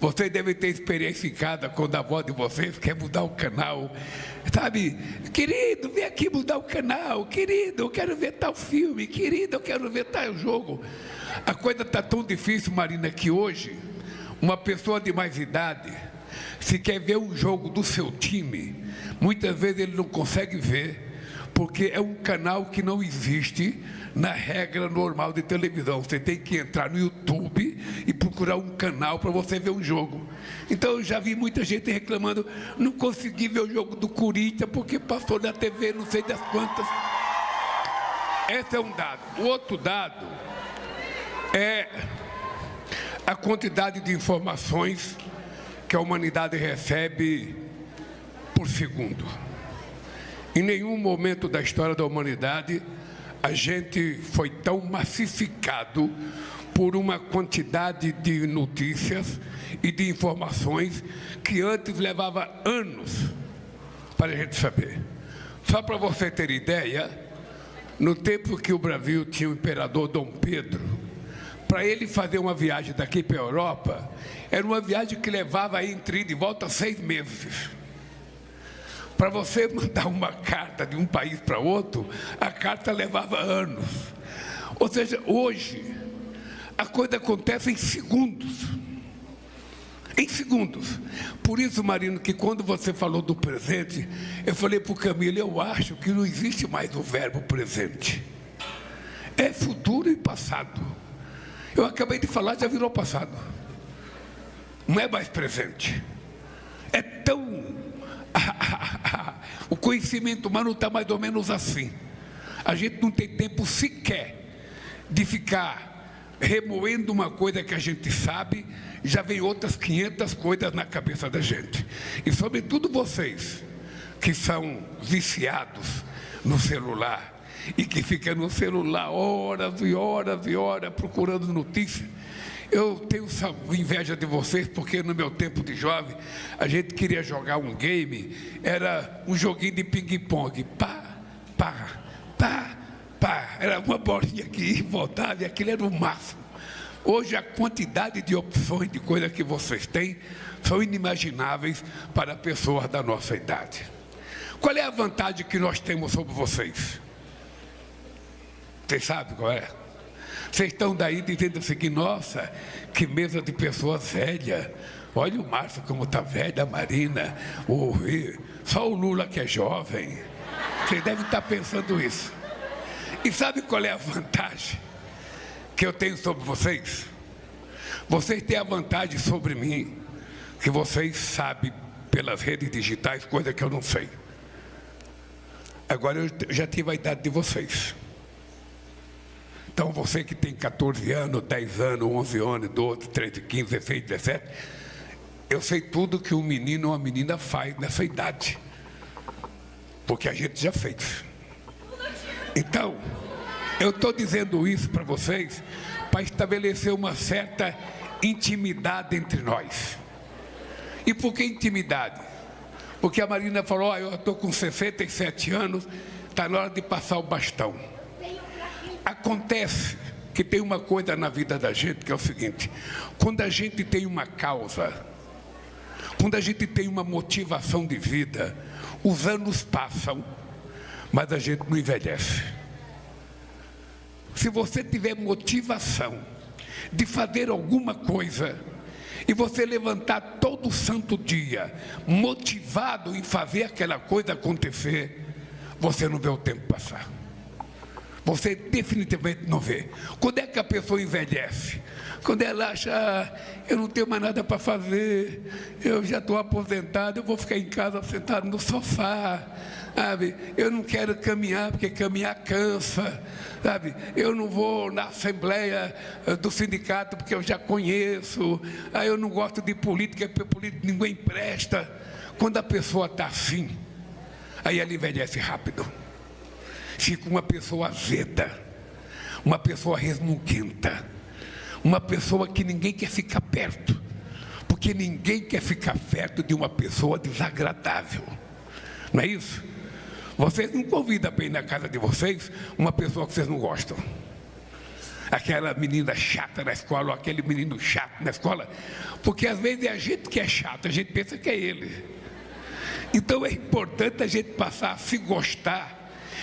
Vocês devem ter experiência quando a avó de vocês quer mudar o canal. Sabe, querido, vem aqui mudar o canal. Querido, eu quero ver tal filme. Querido, eu quero ver tal jogo. A coisa está tão difícil, Marina, que hoje, uma pessoa de mais idade, se quer ver um jogo do seu time, muitas vezes ele não consegue ver, porque é um canal que não existe na regra normal de televisão. Você tem que entrar no YouTube e procurar um canal para você ver um jogo. Então eu já vi muita gente reclamando, não consegui ver o jogo do Corinthians porque passou na TV não sei das quantas. Esse é um dado. O outro dado é a quantidade de informações que a humanidade recebe por segundo. Em nenhum momento da história da humanidade a gente foi tão massificado por uma quantidade de notícias e de informações que antes levava anos para a gente saber. Só para você ter ideia, no tempo que o Brasil tinha o imperador Dom Pedro, para ele fazer uma viagem daqui para a Europa, era uma viagem que levava entre ida e volta 6 meses. Para você mandar uma carta de um país para outro, a carta levava anos. Ou seja, hoje, a coisa acontece em segundos. Em segundos. Por isso, Marino, que quando você falou do presente, eu falei para o Camilo, eu acho que não existe mais o verbo presente. É futuro e passado. Eu acabei de falar, já virou passado. Não é mais presente. É tão... O conhecimento humano está mais ou menos assim. A gente não tem tempo sequer de ficar remoendo uma coisa que a gente sabe, já vem outras 500 coisas na cabeça da gente. E sobretudo vocês, que são viciados no celular e que ficam no celular horas e horas e horas procurando notícias. Eu tenho inveja de vocês, porque no meu tempo de jovem, a gente queria jogar um game, era um joguinho de ping-pong. Pá, pá, pá, pá. Era uma bolinha que ia e voltava, e aquilo era o máximo. Hoje, a quantidade de opções de coisas que vocês têm são inimagináveis para pessoas da nossa idade. Qual é a vantagem que nós temos sobre vocês? Vocês sabem qual é? Vocês estão daí dizendo assim, que nossa, que mesa de pessoas velhas. Olha o Márcio como está velho, a Marina, só o Lula que é jovem. Vocês devem estar pensando isso. E sabe qual é a vantagem que eu tenho sobre vocês? Vocês têm a vantagem sobre mim, que vocês sabem pelas redes digitais, coisa que eu não sei. Agora eu já tive a idade de vocês. Então, você que tem 14 anos, 10 anos, 11 anos, 12, 13, 15, 16, 17, eu sei tudo que um menino ou uma menina faz nessa idade. Porque a gente já fez. Então, eu estou dizendo isso para vocês para estabelecer uma certa intimidade entre nós. E por que intimidade? Porque a Marina falou, eu estou com 67 anos, está na hora de passar o bastão. Acontece que tem uma coisa na vida da gente que é o seguinte, quando a gente tem uma causa, quando a gente tem uma motivação de vida, os anos passam, mas a gente não envelhece. Se você tiver motivação de fazer alguma coisa, e você levantar todo santo dia, motivado em fazer aquela coisa acontecer, você não vê o tempo passar. você definitivamente não vê. Quando é que a pessoa envelhece? Quando ela acha, eu não tenho mais nada para fazer, eu já estou aposentado, eu vou ficar em casa sentado no sofá, sabe? Eu não quero caminhar, porque caminhar cansa, sabe? Eu não vou na assembleia do sindicato, porque eu já conheço, eu não gosto de política, porque política ninguém presta. Quando a pessoa está assim, aí ela envelhece rápido. Fica uma pessoa azeda, uma pessoa resmunguenta, uma pessoa que ninguém quer ficar perto, porque ninguém quer ficar perto de uma pessoa desagradável, não é isso? Vocês não convidam para ir na casa de vocês uma pessoa que vocês não gostam, aquela menina chata na escola, ou aquele menino chato na escola, porque às vezes é a gente que é chato, a gente pensa que é ele. Então é importante a gente passar a se gostar,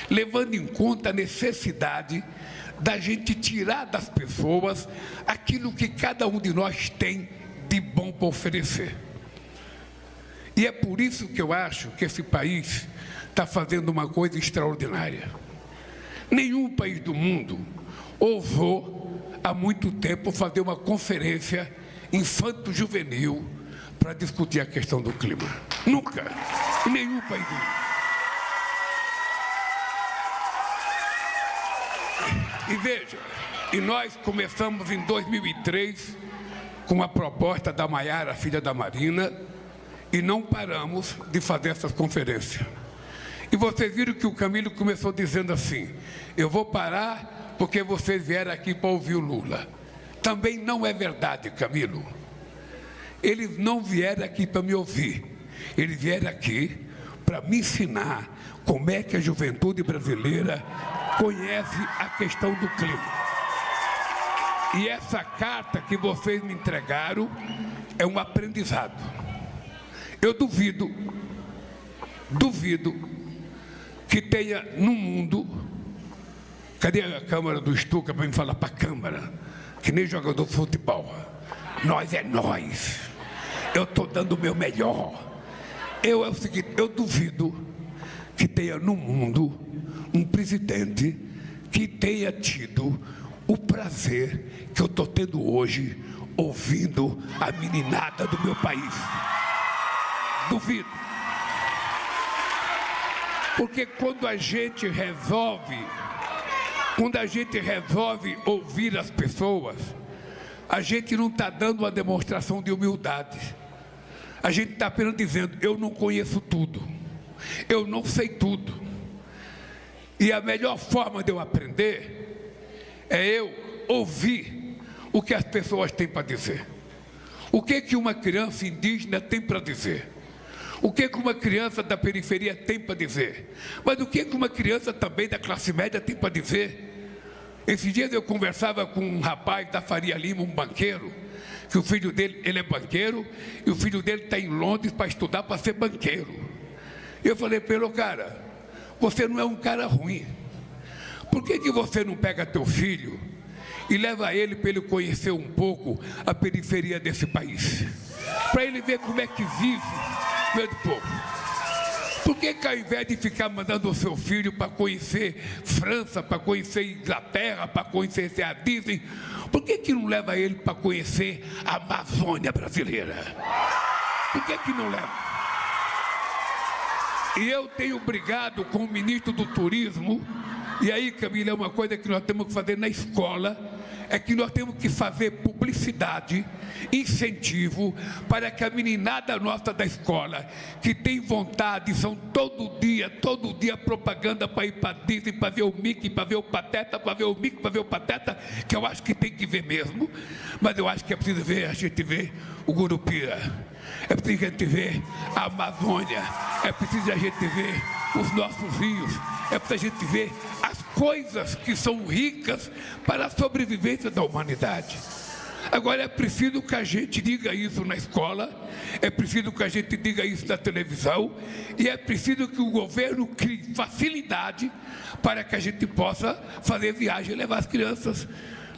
levando em conta a necessidade da gente tirar das pessoas aquilo que cada um de nós tem de bom para oferecer. E é por isso que eu acho que esse país está fazendo uma coisa extraordinária. Nenhum país do mundo ousou há muito tempo fazer uma conferência infanto-juvenil para discutir a questão do clima. Nunca, em nenhum país do mundo. E veja, e nós começamos em 2003 com a proposta da Maiara, filha da Marina, e não paramos de fazer essas conferências. E vocês viram que o Camilo começou dizendo assim, eu vou parar porque vocês vieram aqui para ouvir o Lula. Também não é verdade, Camilo. Eles não vieram aqui para me ouvir, eles vieram aqui para me ensinar como é que a juventude brasileira conhece a questão do clima. E essa carta que vocês me entregaram é um aprendizado. Eu duvido que tenha no mundo, cadê a Câmara do Stuka para me falar para a Câmara, que nem jogador de futebol, nós é nós, eu estou dando o meu melhor. É o seguinte, eu duvido que tenha no mundo um presidente que tenha tido o prazer que eu estou tendo hoje ouvindo a meninada do meu país. Duvido. Porque quando a gente resolve ouvir as pessoas, a gente não está dando uma demonstração de humildade. A gente está apenas dizendo, eu não conheço tudo, eu não sei tudo. E a melhor forma de eu aprender é eu ouvir o que as pessoas têm para dizer. O que uma criança indígena tem para dizer? O que uma criança da periferia tem para dizer? Mas o que uma criança também da classe média tem para dizer? Esses dias eu conversava com um rapaz da Faria Lima, um banqueiro, que o filho dele, ele é banqueiro, e o filho dele está em Londres para estudar para ser banqueiro. Eu falei para ele, cara, você não é um cara ruim. Por que você não pega teu filho e leva ele para ele conhecer um pouco a periferia desse país? Para ele ver como é que vive o meu povo. Por que ao invés de ficar mandando o seu filho para conhecer França, para conhecer Inglaterra, para conhecer a Disney, por que não leva ele para conhecer a Amazônia brasileira? Por que não leva? E eu tenho brigado com o ministro do Turismo, e aí, Camila, é uma coisa que nós temos que fazer na escola, é que nós temos que fazer publicidade, incentivo, para que a meninada nossa da escola, que tem vontade, são todo dia propaganda para ir para Disney, para ver o Mickey, para ver o Pateta, para ver o Mickey, para ver o Pateta, que eu acho que tem que ver mesmo, mas eu acho que é preciso ver, a gente ver o Gurupira, é preciso a gente ver a Amazônia, é preciso a gente ver os nossos rios, é preciso a gente ver as coisas que são ricas para a sobrevivência da humanidade. Agora é preciso que a gente diga isso na escola, é preciso que a gente diga isso na televisão, e é preciso que o governo crie facilidade para que a gente possa fazer viagem e levar as crianças.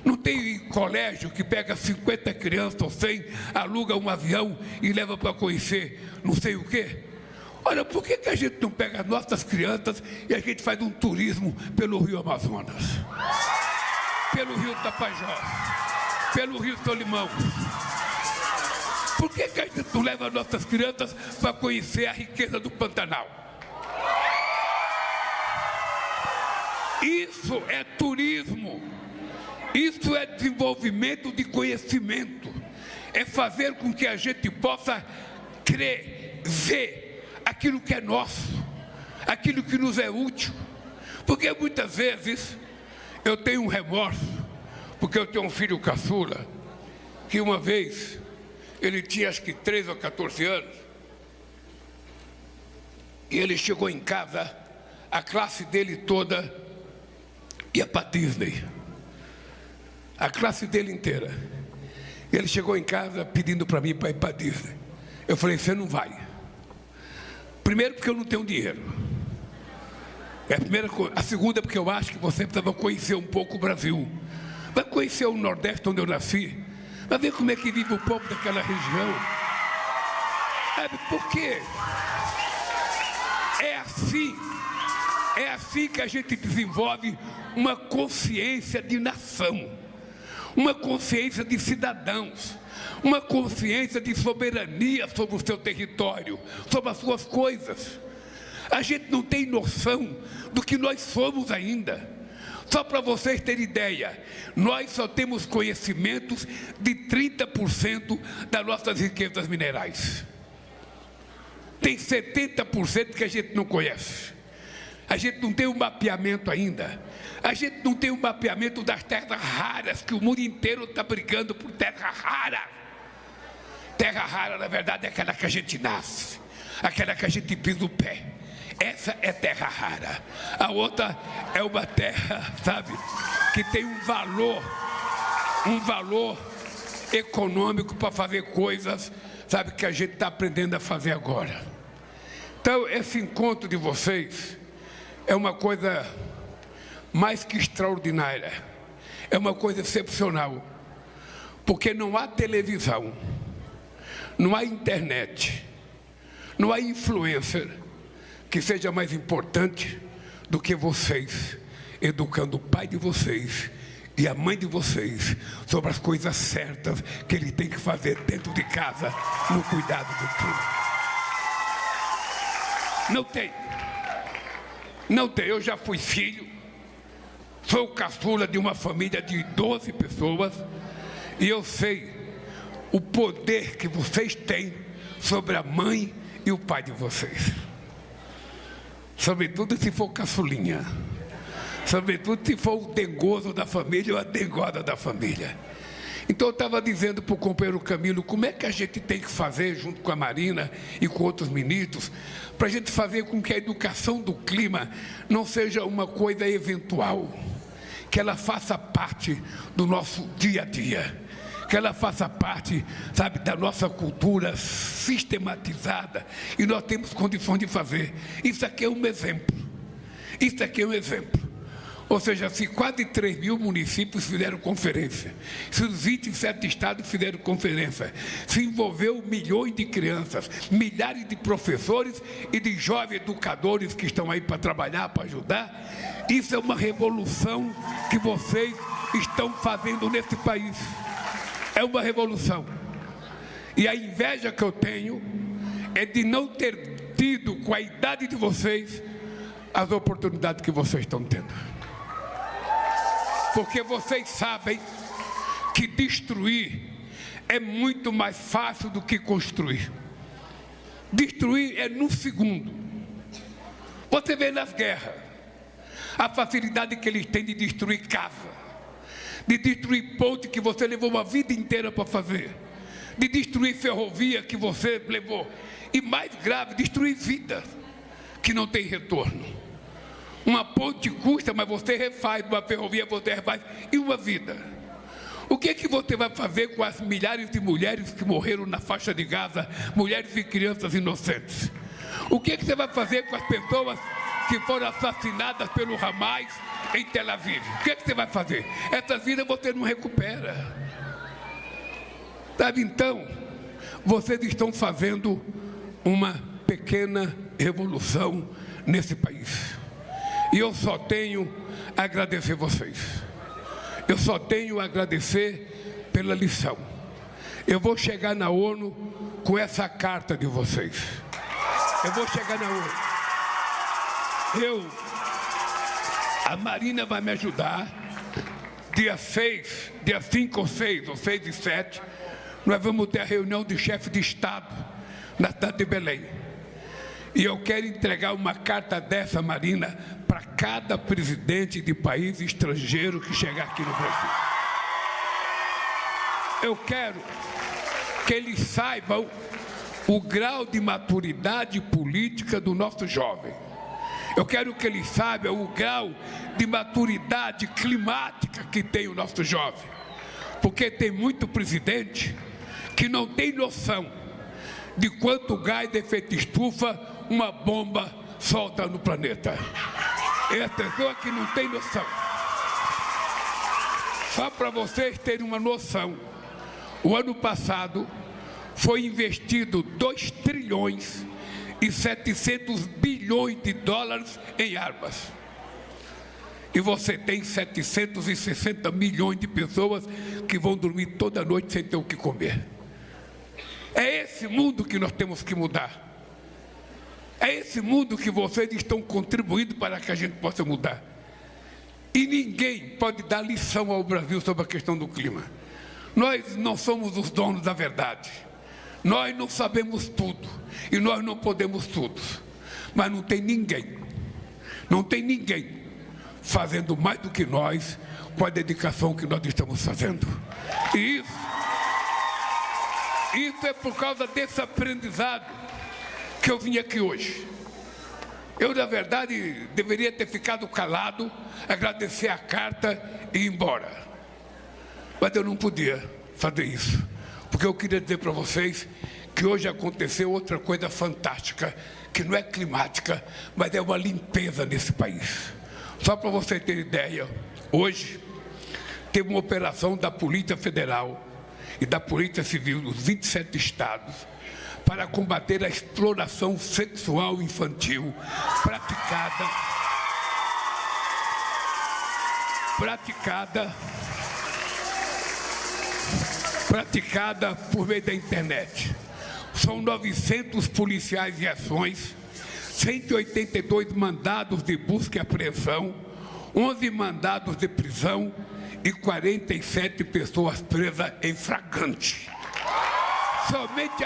Não tem colégio que pega 50 crianças ou 100, aluga um avião e leva para conhecer não sei o quê? Olha, por que a gente não pega as nossas crianças e a gente faz um turismo pelo Rio Amazonas? Pelo Rio Tapajós, pelo Rio Solimão? Por que a gente não leva as nossas crianças para conhecer a riqueza do Pantanal? Isso é turismo, isso é desenvolvimento de conhecimento, é fazer com que a gente possa crer, ver aquilo que é nosso, aquilo que nos é útil. Porque muitas vezes eu tenho um remorso, porque eu tenho um filho caçula, que uma vez, ele tinha acho que 13 ou 14 anos, e ele chegou em casa, a classe dele toda ia para Disney, a classe dele inteira. Ele chegou em casa pedindo para mim para ir para Disney. Eu falei, você não vai. Primeiro porque eu não tenho dinheiro. É a primeira coisa. A segunda porque eu acho que você precisava conhecer um pouco o Brasil. Vai conhecer o Nordeste onde eu nasci. Vai ver como é que vive o povo daquela região. Sabe por quê? É assim que a gente desenvolve uma consciência de nação, uma consciência de cidadãos, uma consciência de soberania sobre o seu território, sobre as suas coisas. A gente não tem noção do que nós somos ainda. Só para vocês terem ideia, nós só temos conhecimentos de 30% das nossas riquezas minerais. Tem 70% que a gente não conhece. A gente não tem um mapeamento ainda. A gente não tem um mapeamento das terras raras, que o mundo inteiro está brigando por terra rara. Terra rara, na verdade, é aquela que a gente nasce, aquela que a gente pisa o pé. Essa é terra rara. A outra é uma terra, sabe, que tem um valor econômico para fazer coisas, sabe, que a gente está aprendendo a fazer agora. Então, esse encontro de vocês é uma coisa mais que extraordinária, é uma coisa excepcional, porque não há televisão, não há internet, não há influencer que seja mais importante do que vocês, educando o pai de vocês e a mãe de vocês sobre as coisas certas que ele tem que fazer dentro de casa, no cuidado do filho. Não tem, eu já fui filho, sou o caçula de uma família de 12 pessoas e eu sei o poder que vocês têm sobre a mãe e o pai de vocês. Sobretudo se for caçulinha, sobretudo se for o dengoso da família ou a dengosa da família. Então eu estava dizendo para o companheiro Camilo, como é que a gente tem que fazer, junto com a Marina e com outros ministros, para a gente fazer com que a educação do clima não seja uma coisa eventual, que ela faça parte do nosso dia a dia, que ela faça parte, sabe, da nossa cultura sistematizada, e nós temos condições de fazer. Isso aqui é um exemplo. Isso aqui é um exemplo. Ou seja, se quase 3 mil municípios fizeram conferência, se os 27 estados fizeram conferência, se envolveu milhões de crianças, milhares de professores e de jovens educadores que estão aí para trabalhar, para ajudar, isso é uma revolução que vocês estão fazendo nesse país. É uma revolução. E a inveja que eu tenho é de não ter tido, com a idade de vocês, as oportunidades que vocês estão tendo. Porque vocês sabem que destruir é muito mais fácil do que construir. Destruir é num segundo. Você vê nas guerras a facilidade que eles têm de destruir casa, de destruir ponte que você levou uma vida inteira para fazer, de destruir ferrovia que você levou, e mais grave, destruir vidas que não tem retorno. Uma ponte custa, mas você refaz, uma ferrovia você refaz, e uma vida. O que é que você vai fazer com as milhares de mulheres que morreram na faixa de Gaza, mulheres e crianças inocentes? O que é que você vai fazer com as pessoas que foram assassinadas pelo Hamas em Tel Aviv? O que é que você vai fazer? Essas vidas você não recupera. Sabe, então, vocês estão fazendo uma pequena revolução nesse país. E eu só tenho a agradecer vocês. Eu só tenho a agradecer pela lição. Eu vou chegar na ONU com essa carta de vocês. Eu vou chegar na ONU. A Marina vai me ajudar. Dia 5 ou 6, ou 6 e 7, nós vamos ter a reunião de chefe de Estado na cidade de Belém. E eu quero entregar uma carta dessa, Marina, para cada presidente de país estrangeiro que chegar aqui no Brasil. Eu quero que eles saibam o grau de maturidade política do nosso jovem. Eu quero que eles saibam o grau de maturidade climática que tem o nosso jovem. Porque tem muito presidente que não tem noção de quanto gás de efeito estufa uma bomba solta no planeta. É a pessoa que não tem noção. Só para vocês terem uma noção, o ano passado foi investido 2 trilhões e 700 bilhões de dólares em armas. E você tem 760 milhões de pessoas que vão dormir toda noite sem ter o que comer. É esse mundo que nós temos que mudar. É esse mundo que vocês estão contribuindo para que a gente possa mudar. E ninguém pode dar lição ao Brasil sobre a questão do clima. Nós não somos os donos da verdade. Nós não sabemos tudo. E nós não podemos tudo. Mas não tem ninguém fazendo mais do que nós com a dedicação que nós estamos fazendo. E isso é por causa desse aprendizado que eu vim aqui hoje. Eu, na verdade, deveria ter ficado calado, agradecer a carta e ir embora. Mas eu não podia fazer isso, porque eu queria dizer para vocês que hoje aconteceu outra coisa fantástica, que não é climática, mas é uma limpeza nesse país. Só para você ter ideia, hoje teve uma operação da Polícia Federal e da Polícia Civil dos 27 estados para combater a exploração sexual infantil praticada por meio da internet. São 900 policiais em ações, 182 mandados de busca e apreensão, 11 mandados de prisão e 47 pessoas presas em flagrante. Somente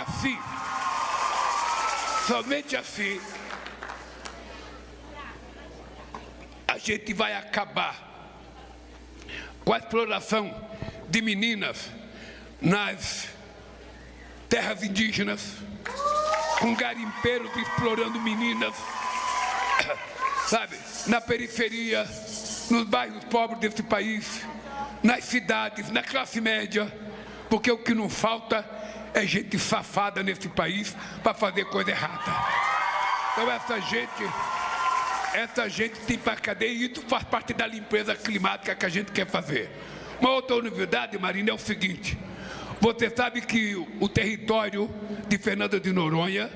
assim, a gente vai acabar com a exploração de meninas nas terras indígenas, com garimpeiros explorando meninas, sabe, na periferia, nos bairros pobres desse país, nas cidades, na classe média, porque o que não falta é gente safada nesse país para fazer coisa errada. Então essa gente tem para cadeia e isso faz parte da limpeza climática que a gente quer fazer. Uma outra novidade, Marina, é o seguinte: você sabe que o território de Fernando de Noronha,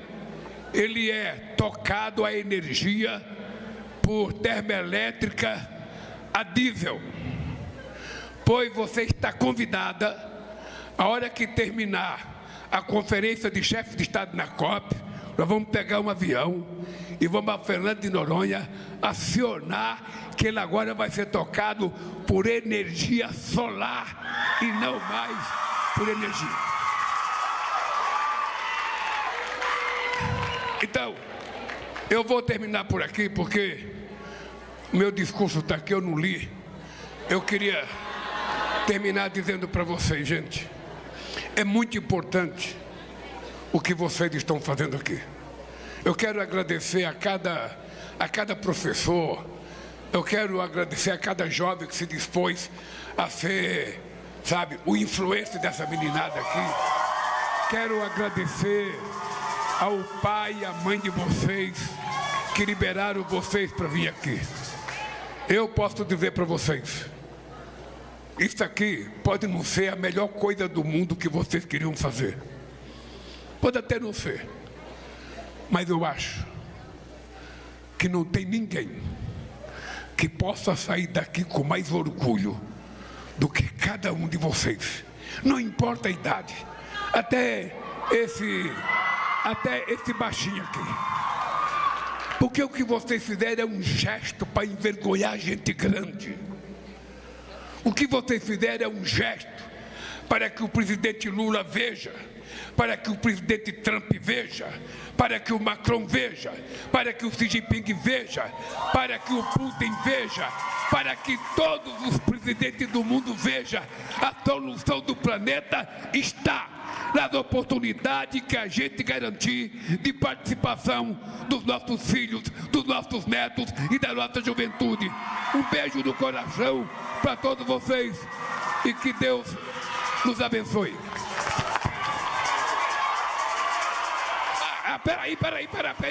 ele é tocado a energia por termoelétrica a diesel. Pois você está convidada, a hora que terminar a conferência de chefes de Estado na COP, nós vamos pegar um avião e vamos a Fernando de Noronha acionar que ele agora vai ser tocado por energia solar e não mais por energia. Então, eu vou terminar por aqui porque o meu discurso está aqui, eu não li. Eu queria terminar dizendo para vocês, gente, é muito importante o que vocês estão fazendo aqui. Eu quero agradecer a cada professor, eu quero agradecer a cada jovem que se dispôs a ser, sabe, o influencer dessa meninada aqui. Quero agradecer ao pai e à mãe de vocês que liberaram vocês para vir aqui. Eu posso dizer para vocês, isso aqui pode não ser a melhor coisa do mundo que vocês queriam fazer. Pode até não ser. Mas eu acho que não tem ninguém que possa sair daqui com mais orgulho do que cada um de vocês. Não importa a idade. Até esse baixinho aqui. Porque o que vocês fizeram é um gesto para envergonhar gente grande. O que vocês fizeram é um gesto para que o presidente Lula veja, para que o presidente Trump veja, para que o Macron veja, para que o Xi Jinping veja, para que o Putin veja, para que todos os presidentes do mundo vejam. A solução do planeta está nas oportunidades que a gente garantir de participação dos nossos filhos, dos nossos netos e da nossa juventude. Um beijo no coração para todos vocês e que Deus nos abençoe.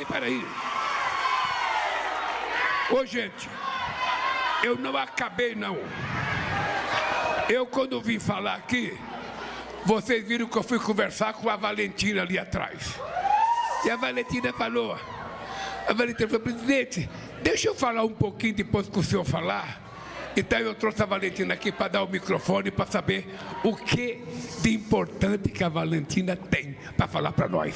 Peraí. Ô, gente, eu não acabei, não. Eu, quando vim falar aqui, vocês viram que eu fui conversar com a Valentina ali atrás. E a Valentina falou, presidente, deixa eu falar um pouquinho depois que o senhor falar. Então eu trouxe a Valentina aqui para dar o microfone para saber o que de importante que a Valentina tem para falar para nós.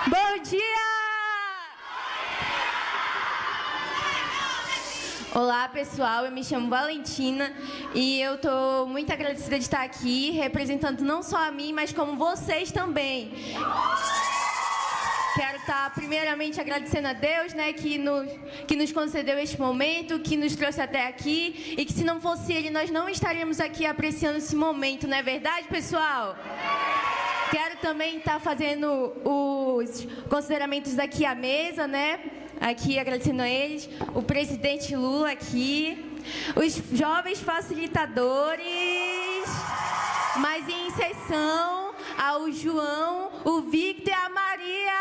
Bom dia! Olá, pessoal, eu me chamo Valentina e eu estou muito agradecida de estar aqui representando não só a mim, mas como vocês também. Quero estar primeiramente agradecendo a Deus, né, que nos concedeu este momento, que nos trouxe até aqui e que se não fosse Ele, nós não estaríamos aqui apreciando esse momento, não é verdade, pessoal? Quero também estar fazendo os consideramentos aqui à mesa, né? Aqui agradecendo a eles, o presidente Lula aqui, os jovens facilitadores, mas em exceção ao João, o Victor e a Maria.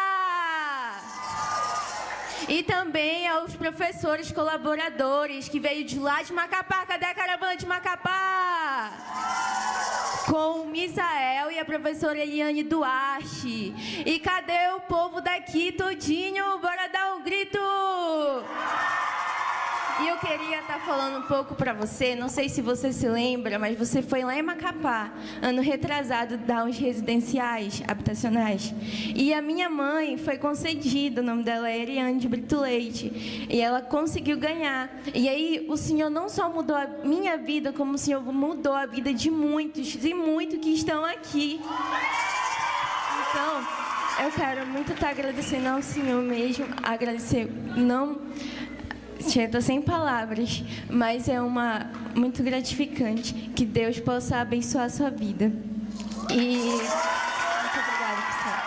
E também aos professores colaboradores que veio de lá de Macapá. Cadê a caravana de Macapá? Com o Misael e a professora Eliane Duarte. E cadê o povo daqui todinho? Bora dar um grito! E eu queria estar falando um pouco para você, não sei se você se lembra, mas você foi lá em Macapá, ano retrasado, dar uns residenciais habitacionais. E a minha mãe foi concedida, o nome dela é Eliane de Brito Leite, e ela conseguiu ganhar. E aí o Senhor não só mudou a minha vida, como o Senhor mudou a vida de muitos e muitos que estão aqui. Então, eu quero muito estar agradecendo ao Senhor mesmo, agradecer, não... Estou sem palavras, mas é muito gratificante que Deus possa abençoar a sua vida. E muito obrigada, pessoal.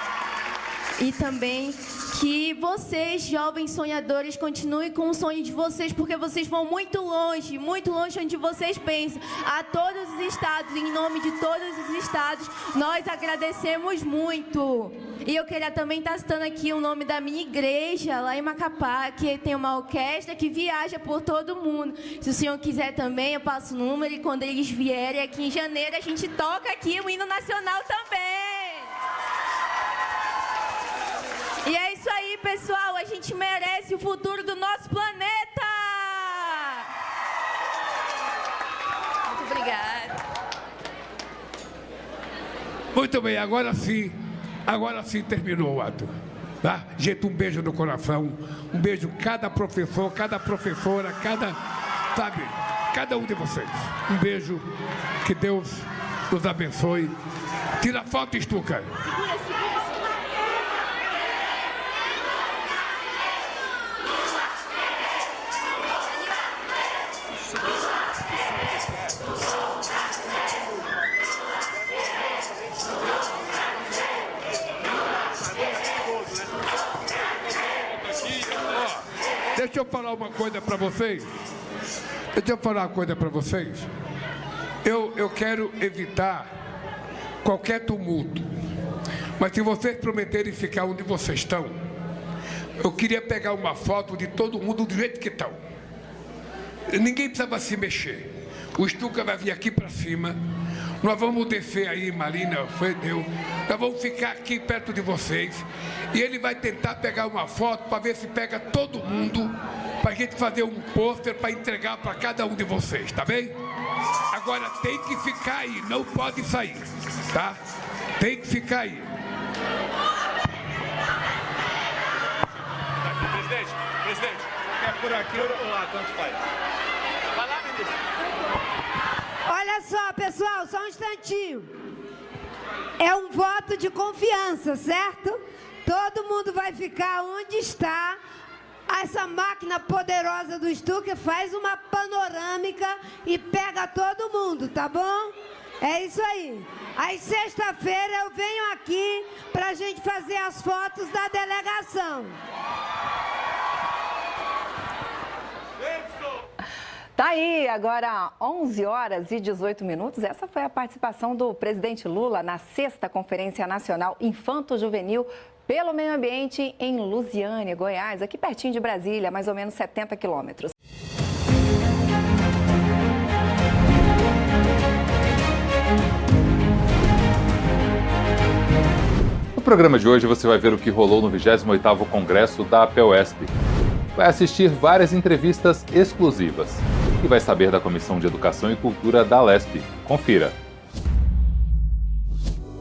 E também que vocês, jovens sonhadores, continuem com o sonho de vocês, porque vocês vão muito longe onde vocês pensam. A todos os estados, em nome de todos os estados, nós agradecemos muito. E eu queria também estar citando aqui o nome da minha igreja, lá em Macapá, que tem uma orquestra que viaja por todo mundo. Se o senhor quiser também, eu passo o número e quando eles vierem aqui em janeiro, a gente toca aqui o hino nacional também. E é isso aí, pessoal. A gente merece o futuro do nosso planeta. Muito obrigada. Muito bem, agora sim terminou o ato. Tá? Gente, um beijo no coração, um beijo cada professor, cada professora, cada um de vocês. Um beijo, que Deus nos abençoe. Tira a foto, Stuka. Deixa eu falar uma coisa para vocês. Eu quero evitar qualquer tumulto. Mas se vocês prometerem ficar onde vocês estão, eu queria pegar uma foto de todo mundo do jeito que estão. Ninguém precisava se mexer. O Stuka vai vir aqui para cima. Nós vamos descer aí, Marina, deu. Nós vamos ficar aqui perto de vocês. E ele vai tentar pegar uma foto para ver se pega todo mundo, para a gente fazer um pôster para entregar para cada um de vocês, tá bem? Agora tem que ficar aí, não pode sair, tá? Tem que ficar aí. Presidente, quer por aqui ou lá, tanto faz? Vai lá, ministro. Olha só, pessoal, só um instantinho. É um voto de confiança, certo? Todo mundo vai ficar onde está. Essa máquina poderosa do Stuka faz uma panorâmica e pega todo mundo, tá bom? É isso aí. Aí sexta-feira eu venho aqui pra gente fazer as fotos da delegação. Tá aí, agora 11 horas e 18 minutos. Essa foi a participação do presidente Lula na 6ª Conferência Nacional Infanto-Juvenil pelo Meio Ambiente em Lusiânia, Goiás, aqui pertinho de Brasília, mais ou menos 70 quilômetros. No programa de hoje você vai ver o que rolou no 28º Congresso da APEUESP. Vai assistir várias entrevistas exclusivas e vai saber da Comissão de Educação e Cultura da Alesp. Confira.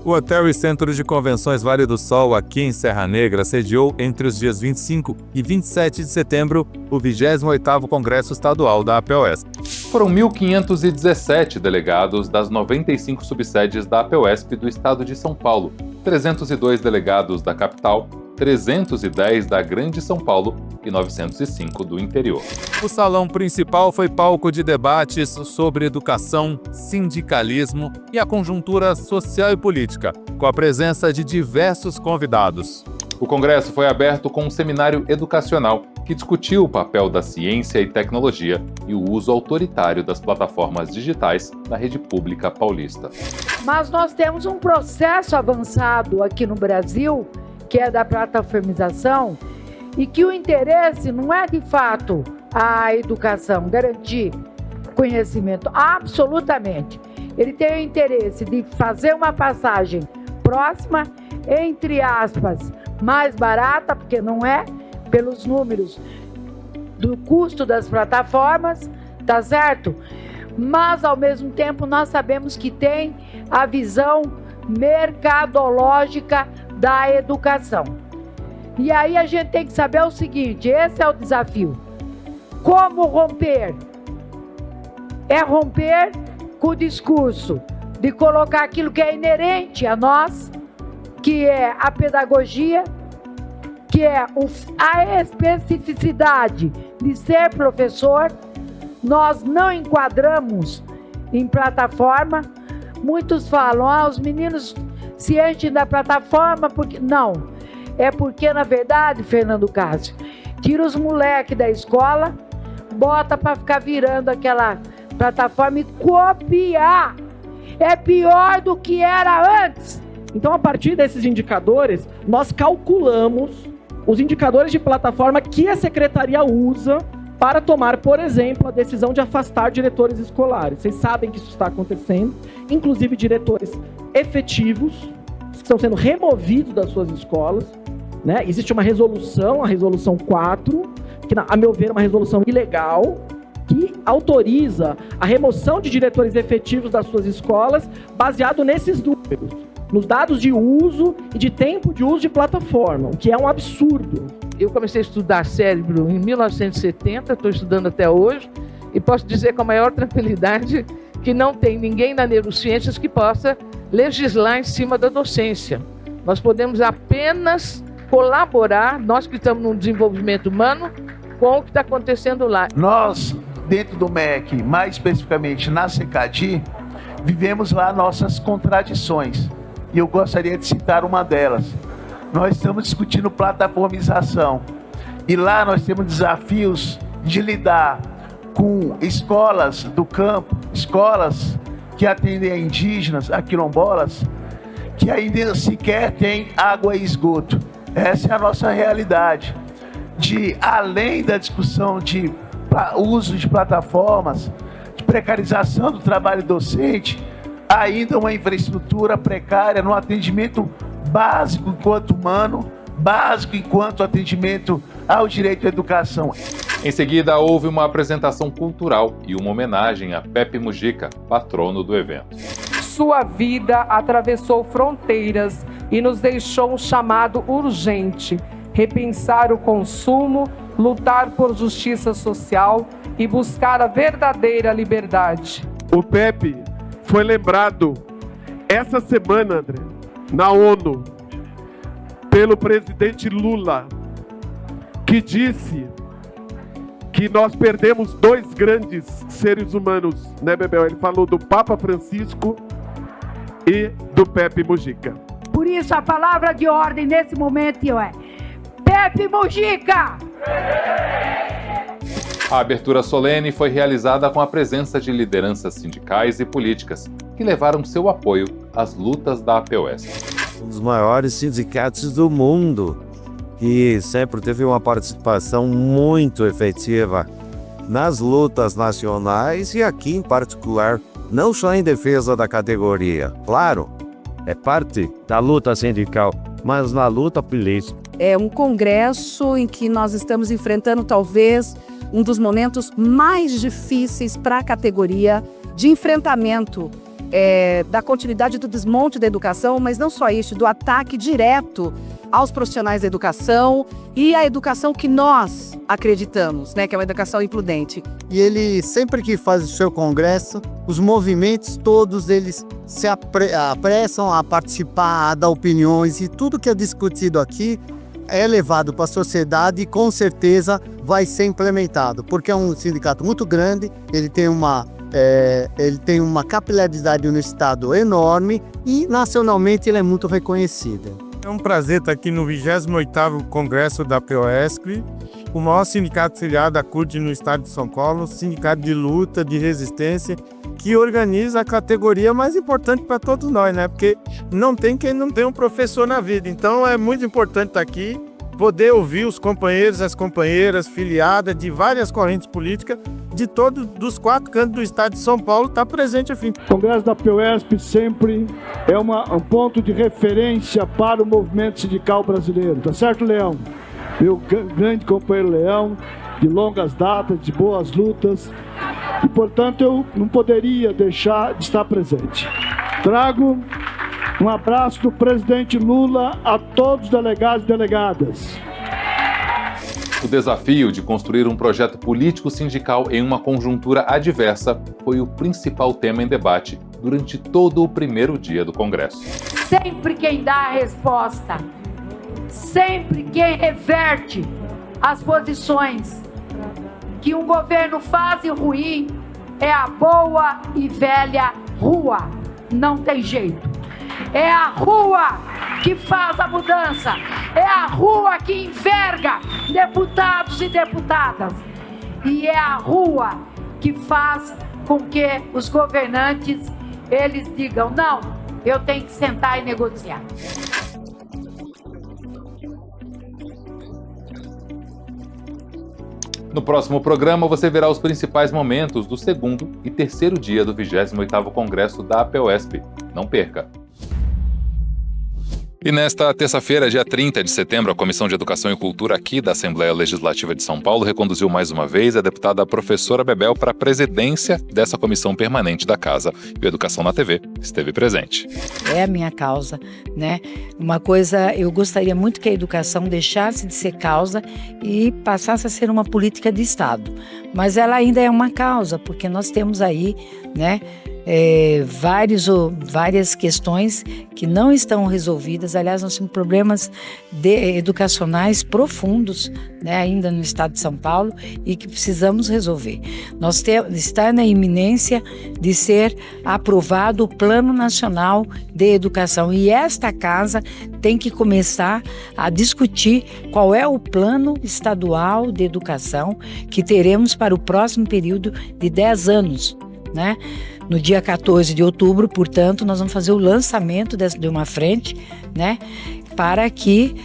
O Hotel e Centro de Convenções Vale do Sol, aqui em Serra Negra, sediou entre os dias 25 e 27 de setembro o 28º Congresso Estadual da APEUESP. Foram 1.517 delegados das 95 subsedes da APEUESP do estado de São Paulo, 302 delegados da capital, 310 da Grande São Paulo e 905 do interior. O salão principal foi palco de debates sobre educação, sindicalismo e a conjuntura social e política, com a presença de diversos convidados. O congresso foi aberto com um seminário educacional que discutiu o papel da ciência e tecnologia e o uso autoritário das plataformas digitais na rede pública paulista. Mas nós temos um processo avançado aqui no Brasil, que é da plataformização, e que o interesse não é de fato a educação, garantir conhecimento, absolutamente. Ele tem o interesse de fazer uma passagem próxima, entre aspas, mais barata, porque não é, pelos números do custo das plataformas, tá certo? Mas, ao mesmo tempo, nós sabemos que tem a visão mercadológica da educação. E aí a gente tem que saber o seguinte, esse é o desafio. Como romper? É romper com o discurso de colocar aquilo que é inerente a nós, que é a pedagogia, que é a especificidade de ser professor. Nós não enquadramos em plataforma. Muitos falam, os meninos se enchem da plataforma, porque não. É porque, na verdade, Fernando Cássio, tira os moleques da escola, bota para ficar virando aquela plataforma e copiar. É pior do que era antes. Então, a partir desses indicadores, nós calculamos os indicadores de plataforma que a secretaria usa para tomar, por exemplo, a decisão de afastar diretores escolares. Vocês sabem que isso está acontecendo, inclusive diretores efetivos, que estão sendo removidos das suas escolas, né? Existe uma resolução, a resolução 4, que, a meu ver, é uma resolução ilegal, que autoriza a remoção de diretores efetivos das suas escolas, baseado nesses números, nos dados de uso e de tempo de uso de plataforma, o que é um absurdo. Eu comecei a estudar cérebro em 1970, estou estudando até hoje, e posso dizer com a maior tranquilidade que não tem ninguém na neurociências que possa legislar em cima da docência. Nós podemos apenas colaborar, nós que estamos no desenvolvimento humano, com o que está acontecendo lá. Nós, dentro do MEC, mais especificamente na CECADI, vivemos lá nossas contradições. E eu gostaria de citar uma delas. Nós estamos discutindo plataformização. E lá nós temos desafios de lidar com escolas do campo, escolas que atendem a indígenas, a quilombolas, que ainda sequer têm água e esgoto. Essa é a nossa realidade. Além da discussão de uso de plataformas, de precarização do trabalho docente, ainda uma infraestrutura precária no atendimento básico enquanto humano, básico enquanto atendimento ao direito à educação. Em seguida, houve uma apresentação cultural e uma homenagem a Pepe Mujica, patrono do evento. Sua vida atravessou fronteiras e nos deixou um chamado urgente: repensar o consumo, lutar por justiça social e buscar a verdadeira liberdade. O Pepe foi lembrado essa semana, André, na ONU, pelo presidente Lula, que disse que nós perdemos 2 grandes seres humanos, né, Bebel? Ele falou do Papa Francisco e do Pepe Mujica. Por isso a palavra de ordem nesse momento é: Pepe Mujica! A abertura solene foi realizada com a presença de lideranças sindicais e políticas que levaram seu apoio às lutas da APUESP. Um dos maiores sindicatos do mundo e sempre teve uma participação muito efetiva nas lutas nacionais e aqui em particular, não só em defesa da categoria. Claro, é parte da luta sindical, mas na luta política. É um congresso em que nós estamos enfrentando talvez um dos momentos mais difíceis para a categoria de enfrentamento da continuidade do desmonte da educação, mas não só isso, do ataque direto aos profissionais da educação e a educação que nós acreditamos, né, que é uma educação includente. E ele, sempre que faz o seu congresso, os movimentos todos eles se apressam a participar, a dar opiniões, e tudo que é discutido aqui é levado para a sociedade e com certeza vai ser implementado, porque é um sindicato muito grande, ele tem uma capilaridade no estado enorme e nacionalmente ele é muito reconhecido. É um prazer estar aqui no 28º Congresso da APUESP, o maior sindicato filiado à CUT no estado de São Paulo, sindicato de luta, de resistência, que organiza a categoria mais importante para todos nós, né? Porque não tem quem não tem um professor na vida. Então é muito importante estar aqui, poder ouvir os companheiros, as companheiras filiadas de várias correntes políticas, de todos, dos 4 cantos do estado de São Paulo, está presente a fim. O Congresso da APUESP sempre é um ponto de referência para o movimento sindical brasileiro. Tá certo, Leão? Meu grande companheiro Leão, de longas datas, de boas lutas, e portanto eu não poderia deixar de estar presente. Trago um abraço do presidente Lula a todos os delegados e delegadas. O desafio de construir um projeto político sindical em uma conjuntura adversa foi o principal tema em debate durante todo o primeiro dia do Congresso. Sempre quem dá a resposta, sempre quem reverte as posições que um governo faz e ruim é a boa e velha rua. Não tem jeito. É a rua que faz a mudança. É a rua que enverga deputados e deputadas. E é a rua que faz com que os governantes, eles digam, não, eu tenho que sentar e negociar. No próximo programa, você verá os principais momentos do segundo e terceiro dia do 28º Congresso da APUESP. Não perca! E nesta terça-feira, dia 30 de setembro, a Comissão de Educação e Cultura aqui da Assembleia Legislativa de São Paulo reconduziu mais uma vez a deputada professora Bebel para a presidência dessa comissão permanente da Casa. E o Educação na TV esteve presente. É a minha causa, né? Uma coisa, eu gostaria muito que a educação deixasse de ser causa e passasse a ser uma política de Estado. Mas ela ainda é uma causa, porque nós temos aí, né? Várias questões que não estão resolvidas. Aliás, nós temos problemas educacionais profundos, né, ainda no estado de São Paulo, e que precisamos resolver. Está na iminência de ser aprovado o Plano Nacional de Educação, e esta casa tem que começar a discutir qual é o plano estadual de educação que teremos para o próximo período de 10 anos, né? No dia 14 de outubro, portanto, nós vamos fazer o lançamento de uma frente, né, para que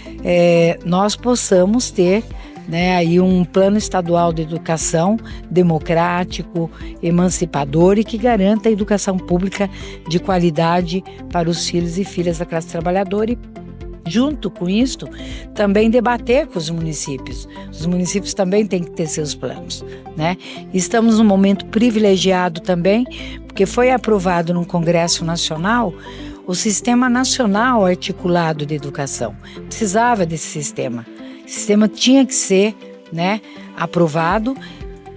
nós possamos ter né, aí um plano estadual de educação democrático, emancipador e que garanta a educação pública de qualidade para os filhos e filhas da classe trabalhadora e, junto com isso, também debater com os municípios. Os municípios também têm que ter seus planos, né? Estamos num momento privilegiado também, porque foi aprovado no Congresso Nacional o Sistema Nacional Articulado de Educação. Precisava desse sistema. O sistema tinha que ser, né, aprovado.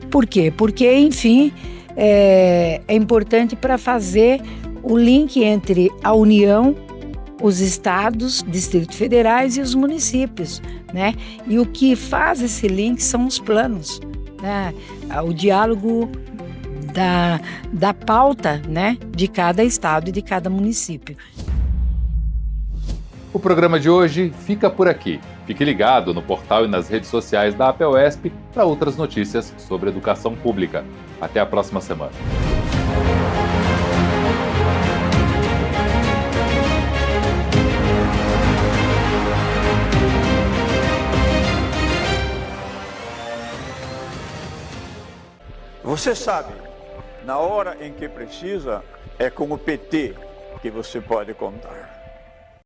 Por quê? Porque, enfim, é importante para fazer o link entre a União, os estados, distritos federais e os municípios, né? E o que faz esse link são os planos, né? O diálogo da pauta, né, de cada estado e de cada município. O programa de hoje fica por aqui. Fique ligado no portal e nas redes sociais da APEUESP para outras notícias sobre educação pública. Até a próxima semana. Você sabe, na hora em que precisa, é com o PT que você pode contar.